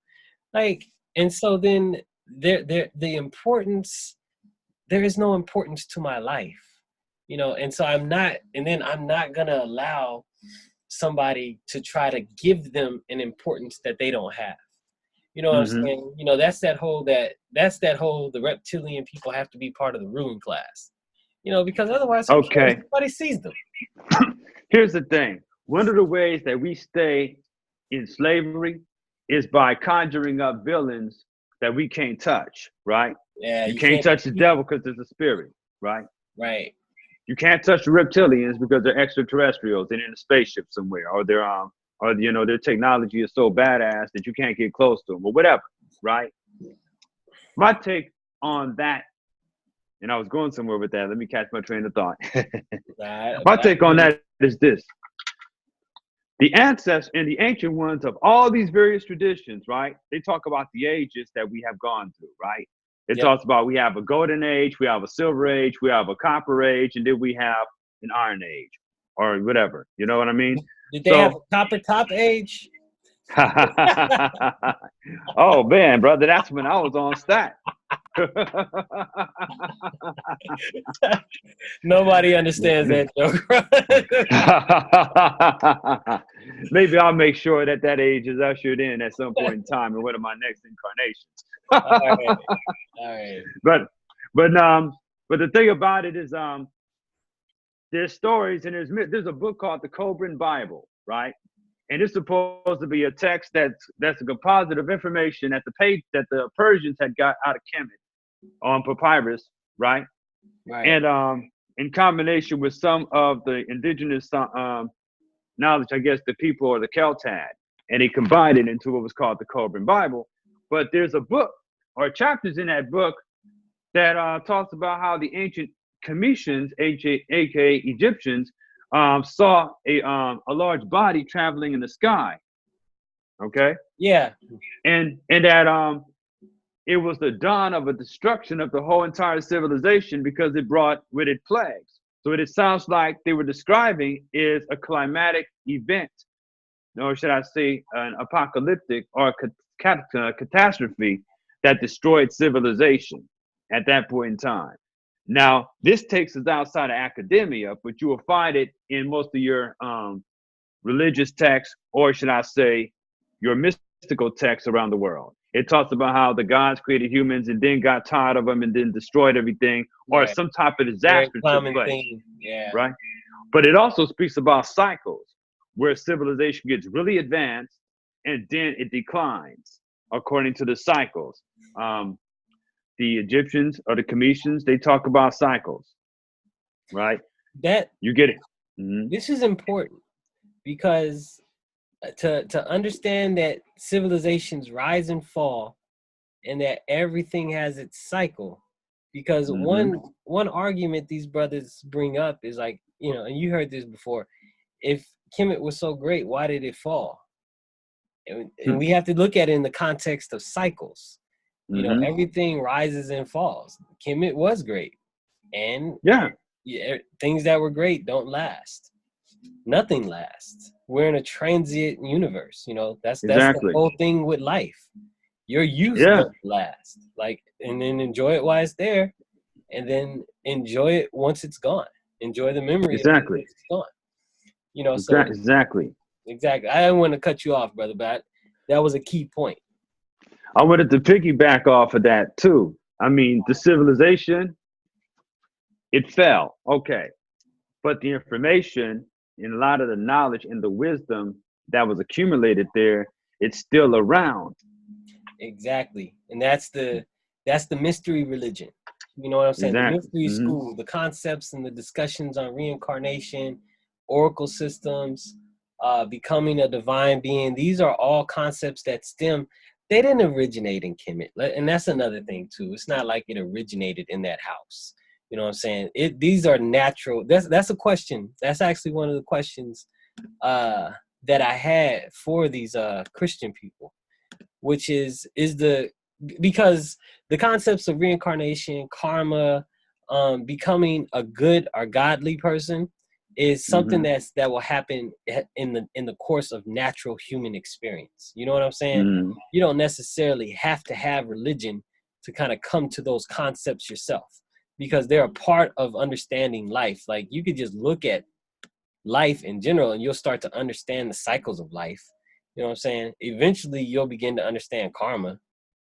Like, and so then the importance, there is no importance to my life. You know, and so I'm not gonna allow somebody to try to give them an importance that they don't have. You know what I'm saying? You know, that's that whole the reptilian people have to be part of the ruling class. You know, because otherwise nobody sees them. Here's the thing. One of the ways that we stay in slavery is by conjuring up villains that we can't touch, right? Yeah. You can't touch the devil because it's a spirit, right? Right. You can't touch the reptilians because they're extraterrestrials and in a spaceship somewhere, or their technology is so badass that you can't get close to them, or whatever, right? My take on that, and I was going somewhere with that. Let me catch my train of thought. My take on that is this: the ancestors and the ancient ones of all these various traditions, right? They talk about the ages that we have gone through, right? It talks about we have a golden age, we have a silver age, we have a copper age, and then we have an iron age, or whatever. You know what I mean? Did they have a copper top age? Oh man, brother, that's when I was on stat. Nobody understands that joke. Maybe I'll make sure that age is ushered in at some point in time in one of my next incarnations. All right. But the thing about it is there's stories and there's a book called the Khepra Bible, right? And it's supposed to be a text that's a composite of information that the Persians had got out of Kemet on papyrus, right? Right. And in combination with some of the indigenous knowledge, I guess the people or the Celts had, and they combined it into what was called the Khepra Bible. But there's a book or chapters in that book that talks about how the ancient Cometians, aka Egyptians, saw a large body traveling in the sky. Okay. Yeah. And that it was the dawn of a destruction of the whole entire civilization because it brought with it plagues. So what it sounds like they were describing is a climatic event, or should I say an apocalyptic or catastrophe that destroyed civilization at that point in time. Now, this takes us outside of academia, but you will find it in most of your religious texts, or should I say your mystical texts around the world. It talks about how the gods created humans and then got tired of them and then destroyed everything, or some type of disaster took place. Yeah. Right? But it also speaks about cycles where civilization gets really advanced and then it declines according to the cycles. The Egyptians or the Cometians, they talk about cycles, right? That you get it. This is important because to understand that civilizations rise and fall and that everything has its cycle, because one argument these brothers bring up is like, and you heard this before, if Kemet was so great, why did it fall? And we have to look at it in the context of cycles. Everything rises and falls. Kemet was great, and things that were great don't last. Nothing lasts. We're in a transient universe. That's the whole thing with life. Your youth doesn't last. And then enjoy it while it's there, and then enjoy it once it's gone. Enjoy the memory. Exactly. Once it's gone. Exactly. I didn't want to cut you off, brother, but that was a key point. I wanted to piggyback off of that too, I mean, the civilization, it fell. Okay. But the information and a lot of the knowledge and the wisdom that was accumulated there, it's still around. Exactly. And that's the mystery religion. You know what I'm saying? Exactly. The mystery school, the concepts and the discussions on reincarnation, oracle systems, becoming a divine being. These are all concepts that stem. They didn't originate in Kemet. And that's another thing too. It's not like it originated in that house. You know what I'm saying? These are natural. That's a question. That's actually one of the questions that I had for these Christian people, which is because the concepts of reincarnation, karma, becoming a good or godly person is something that will happen in the course of natural human experience. You know what I'm saying? You don't necessarily have to have religion to kind of come to those concepts yourself, because they're a part of understanding life. Like, you could just look at life in general and you'll start to understand the cycles of life. You know what I'm saying? Eventually you'll begin to understand karma,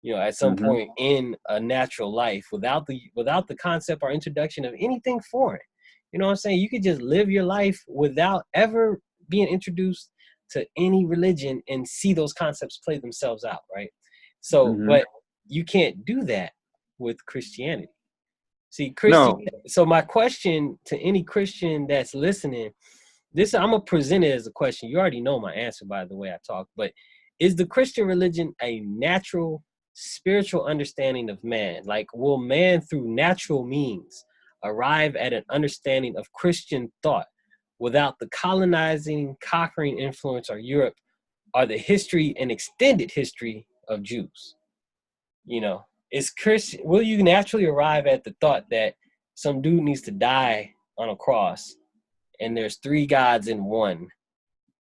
you know, at some point in a natural life, without the concept or introduction of anything foreign. You know what I'm saying? You could just live your life without ever being introduced to any religion and see those concepts play themselves out, right? So, but you can't do that with Christianity. See, So my question to any Christian that's listening, I'm gonna present it as a question. You already know my answer by the way I talk, but is the Christian religion a natural spiritual understanding of man? Like, will man through natural means arrive at an understanding of Christian thought without the colonizing, conquering influence of Europe or the history and extended history of Jews? You know, will you naturally arrive at the thought that some dude needs to die on a cross and there's three gods in one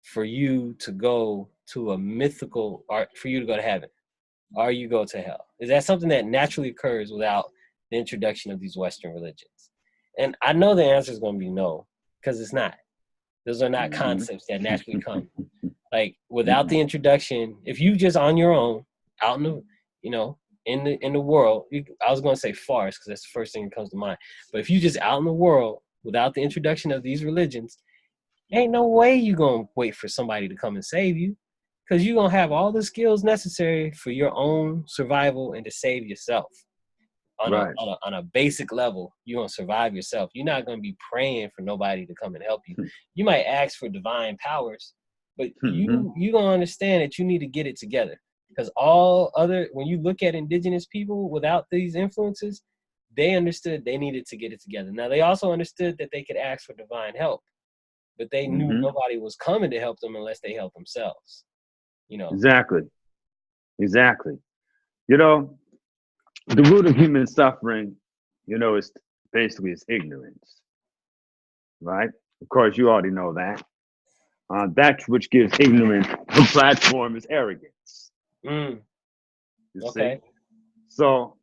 for you to go to a mythical, or for you to go to heaven, or you go to hell? Is that something that naturally occurs without the introduction of these Western religions? And I know the answer is going to be no, because it's not. Those are not concepts that naturally come. Like, without the introduction, if you just on your own, out in the, you know, in the world, I was going to say farce because that's the first thing that comes to mind. But if you just out in the world without the introduction of these religions, ain't no way you going to wait for somebody to come and save you, because you're going to have all the skills necessary for your own survival and to save yourself. On a basic level, you're going to survive yourself. You're not going to be praying for nobody to come and help you. You might ask for divine powers, but you going to understand that you need to get it together. Because when you look at indigenous people without these influences, they understood they needed to get it together. Now, they also understood that they could ask for divine help, but they knew nobody was coming to help them unless they helped themselves. You know? Exactly. You know, the root of human suffering, you know, is basically is ignorance, right? Of course, you already know that. That which gives ignorance a platform is arrogance. You see? So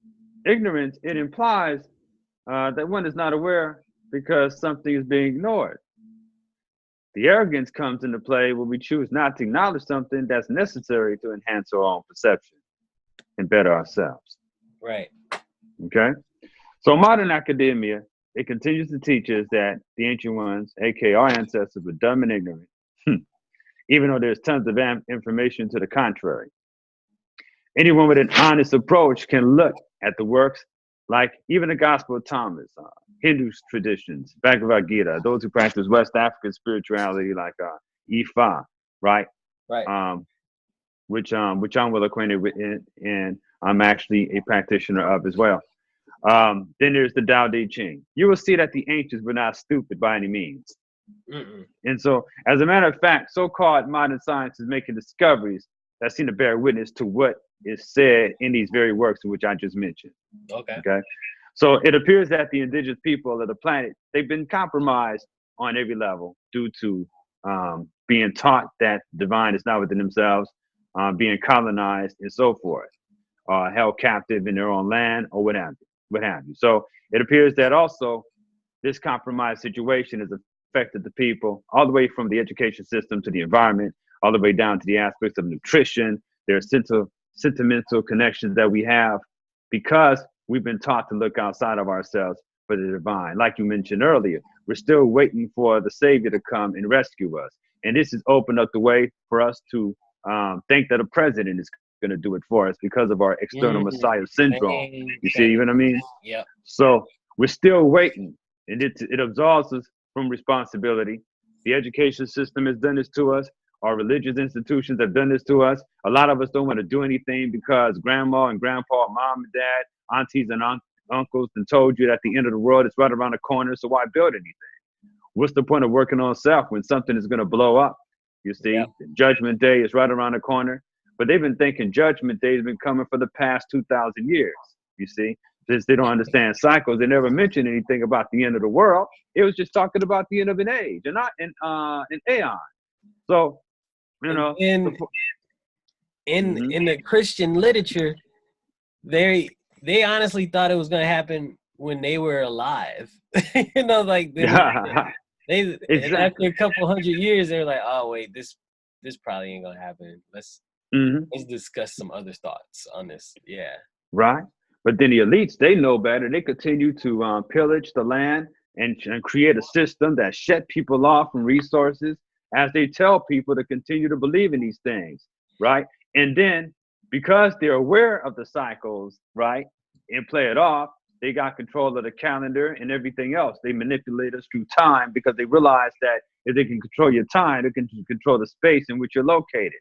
ignorance, it implies that one is not aware because something is being ignored. The arrogance comes into play when we choose not to acknowledge something that's necessary to enhance our own perception and better ourselves. Right. Okay? So modern academia, it continues to teach us that the ancient ones, aka our ancestors, were dumb and ignorant, even though there's tons of information to the contrary. Anyone with an honest approach can look at the works like even the Gospel of Thomas, Hindu traditions, Bhagavad Gita, those who practice West African spirituality like Ifa, right? Right. Which I'm well acquainted with, and I'm actually a practitioner of as well. Then there's the Tao Te Ching. You will see that the ancients were not stupid by any means. And so, as a matter of fact, so-called modern science is making discoveries that seem to bear witness to what is said in these very works which I just mentioned. Okay. So it appears that the indigenous people of the planet, they've been compromised on every level due to being taught that divine is not within themselves, being colonized and so forth, held captive in their own land or what have you. So it appears that also this compromised situation has affected the people all the way from the education system to the environment, all the way down to the aspects of nutrition, their sentimental connections that we have, because we've been taught to look outside of ourselves for the divine. Like you mentioned earlier, we're still waiting for the Savior to come and rescue us. And this has opened up the way for us to think that a president is going to do it for us because of our external Messiah syndrome. You see what I mean? Yeah. So we're still waiting, and it absolves us from responsibility. The education system has done this to us. Our religious institutions have done this to us. A lot of us don't want to do anything because grandma and grandpa, mom and dad, aunties and uncles and told you that the end of the world is right around the corner, so why build anything? What's the point of working on self when something is going to blow up? You see, Yep. Judgment Day is right around the corner. But they've been thinking Judgment Day has been coming for the past 2,000 years, you see. Since they don't understand cycles, they never mentioned anything about the end of the world. It was just talking about the end of an age and not an aeon. So, you know. In the Christian literature, they honestly thought it was going to happen when they were alive. You know, like they exactly. After a couple hundred years, they were like, oh, wait, this probably ain't going to happen. Let's discuss some other thoughts on this. Yeah. Right. But then the elites, they know better. They continue to pillage the land and create a system that shut people off from resources as they tell people to continue to believe in these things. Right. And then because they're aware of the cycles, right, and play it off, they got control of the calendar and everything else. They manipulate us through time because they realize that if they can control your time, they can control the space in which you're located.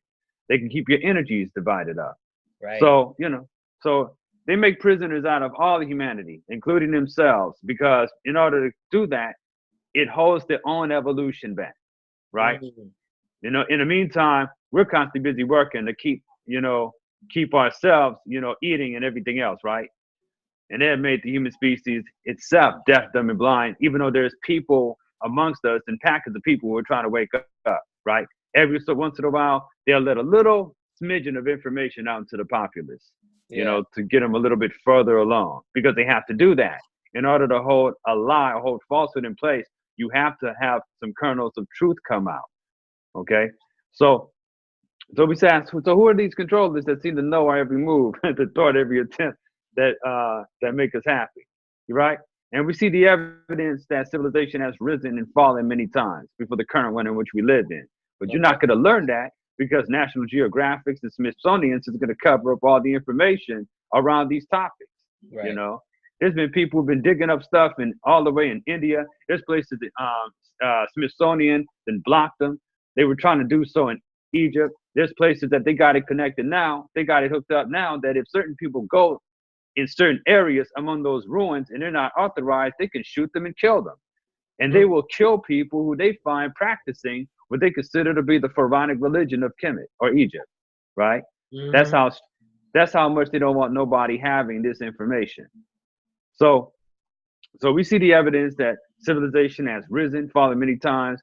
They can keep your energies divided up. Right. So, you know, so they make prisoners out of all humanity, including themselves, because in order to do that, it holds their own evolution back, right? You know, in the meantime, we're constantly busy working to keep ourselves, eating and everything else, right? And they have made the human species itself deaf, dumb, and blind, even though there's people amongst us and packets of people who are trying to wake up, right? Every so once in a while, they'll let a little smidgen of information out into the populace, to get them a little bit further along, because they have to do that. In order to hold a lie or hold falsehood in place, you have to have some kernels of truth come out, okay? So we say, so who are these controllers that seem to know our every move, to thwart every attempt that make us happy, right? And we see the evidence that civilization has risen and fallen many times before the current one in which we live in. But you're not going to learn that because National Geographic and Smithsonian is going to cover up all the information around these topics. Right. There's been people who've been digging up stuff all the way in India. There's places that Smithsonian then blocked them. They were trying to do so in Egypt. There's places that they got it connected now. They got it hooked up now that if certain people go in certain areas among those ruins and they're not authorized, they can shoot them and kill them. And they will kill people who they find practicing what they consider to be the pharaonic religion of Kemet or Egypt, right? That's how much they don't want nobody having this information. So we see the evidence that civilization has risen, fallen many times,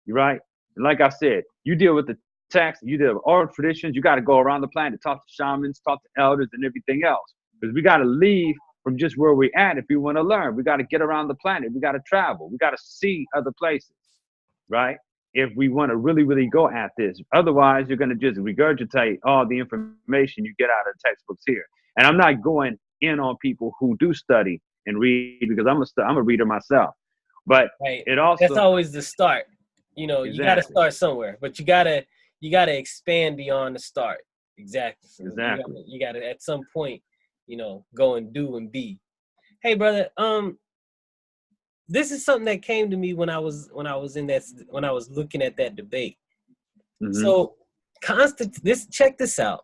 right? And like I said, you deal with the text, you deal with oral traditions, you got to go around the planet, talk to shamans, talk to elders and everything else. Because we got to leave from just where we're at if we want to learn. We got to get around the planet. We got to travel. We got to see other places, right? If we want to really, really go at this. Otherwise, you're going to just regurgitate all the information you get out of textbooks here. And I'm not going in on people who do study and read because I'm a reader myself. But it also... That's always the start. Exactly. You got to start somewhere. But you got to expand beyond the start. Exactly. Exactly. You got to, at some point, go and do and be. Hey, brother, this is something that came to me when I was looking at that debate. So check this out.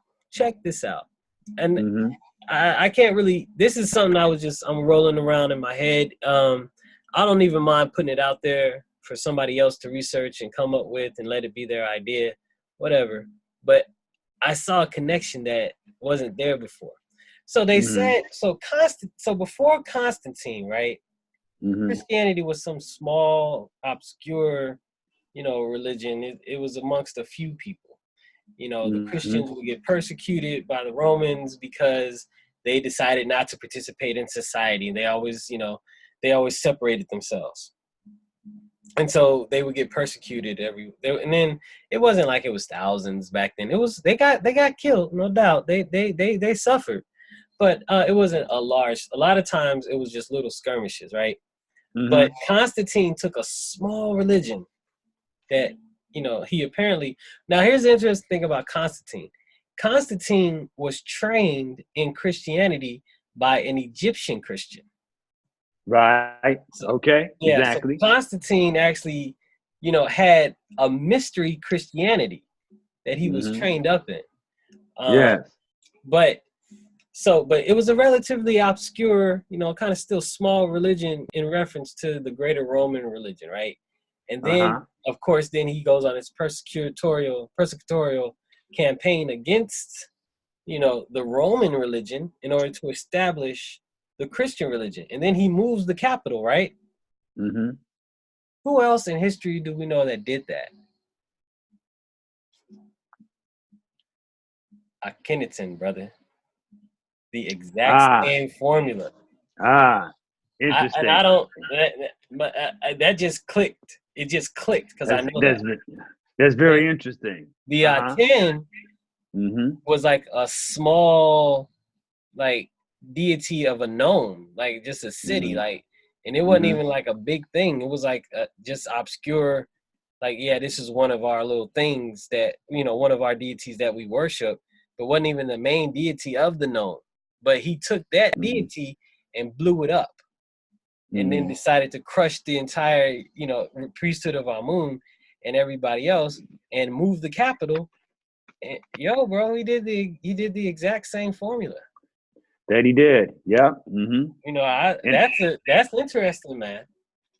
And I can't really, this is something I'm rolling around in my head. I don't even mind putting it out there for somebody else to research and come up with and let it be their idea, whatever. But I saw a connection that wasn't there before. So they said, so before Constantine, right? Christianity was some small, obscure, religion. It was amongst a few people. The Christians would get persecuted by the Romans because they decided not to participate in society. And they always separated themselves. And so they would get persecuted and then it wasn't like it was thousands back then. It was, they got killed, no doubt. They suffered. but it wasn't a large. A lot of times it was just little skirmishes, right? Mm-hmm. But Constantine took a small religion that, he apparently. Now, here's the interesting thing about Constantine. Constantine was trained in Christianity by an Egyptian Christian. Right. So, okay. yeah. Exactly. So Constantine actually, had a mystery Christianity that he was trained up in. Yes. But it was a relatively obscure, kind of still small religion in reference to the greater Roman religion, right? And then, of course, then he goes on his persecutorial campaign against, the Roman religion in order to establish the Christian religion. And then he moves the capital, right? Mm-hmm. Who else in history do we know that did that? Akhenaten, brother. The exact same formula. Interesting. I don't, but that just clicked. It just clicked because I know that's very interesting. The 10 was like a small, like, deity of a known, like just a city, like, and it wasn't even like a big thing. It was like just obscure, like, yeah, this is one of our little things that, one of our deities that we worship, but wasn't even the main deity of the known. But he took that deity and blew it up. And then decided to crush the entire, priesthood of Amun and everybody else and move the capital. And, bro, he did the exact same formula. That he did. Yeah. That's interesting, man.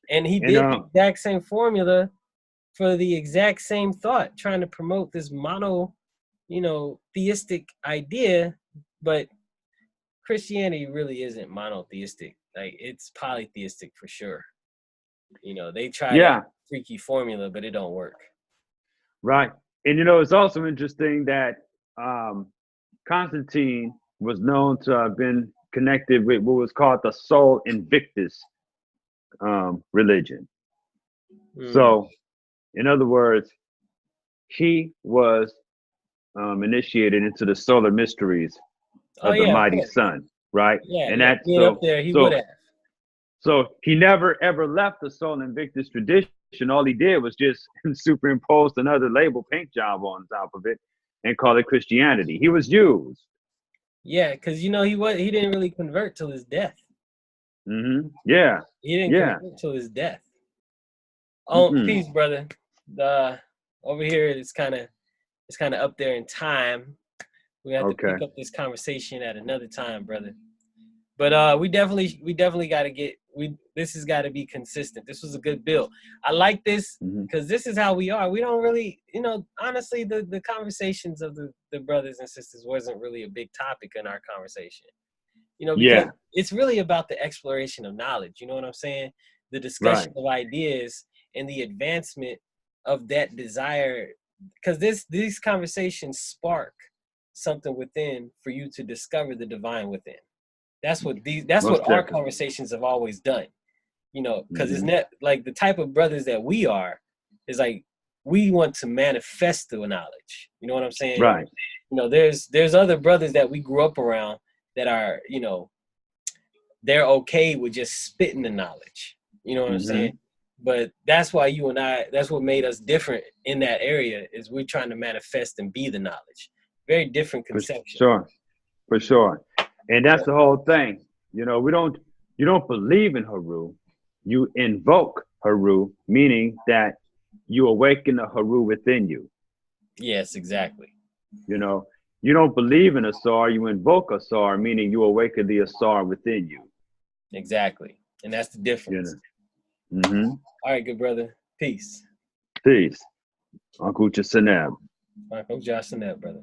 And he did the exact same formula for the exact same thought, trying to promote this theistic idea, but Christianity really isn't monotheistic. Like, it's polytheistic for sure. They try that freaky formula, but it don't work. Right. And it's also interesting that Constantine was known to have been connected with what was called the Sol Invictus religion. So, in other words, he was initiated into the solar mysteries of the mighty sun, right? Yeah, and that being up there, he would have. So he never ever left the Sol Invictus tradition. All he did was just superimpose another label, paint job on top of it, and call it Christianity. He was used. Yeah, because he didn't really convert till his death. Yeah. He didn't convert till his death. Oh, peace, brother. Over here it's kind of up there in time. We have to pick up this conversation at another time, brother. But we definitely got to this has got to be consistent. This was a good build. I like this because this is how we are. We don't really, honestly, the conversations of the brothers and sisters wasn't really a big topic in our conversation. Because it's really about the exploration of knowledge. You know what I'm saying? The discussion of ideas and the advancement of that desire. Because these conversations spark something within for you to discover the divine within. That's what our conversations have always done, because it's not like the type of brothers that we are is like, we want to manifest the knowledge. You know what I'm saying? Right. There's other brothers that we grew up around that are, they're okay with just spitting the knowledge. You know what I'm saying? But that's why you and I, that's what made us different in that area, is we're trying to manifest and be the knowledge. Very different conception. For sure. And that's the whole thing. You don't believe in Haru. You invoke Haru, meaning that you awaken the Haru within you. Yes, exactly. You don't believe in Asar, you invoke Asar, meaning you awaken the Asar within you. Exactly. And that's the difference. All right, good brother. Peace. Peace. Uncle Jasanab. Uncle Jasanab, brother.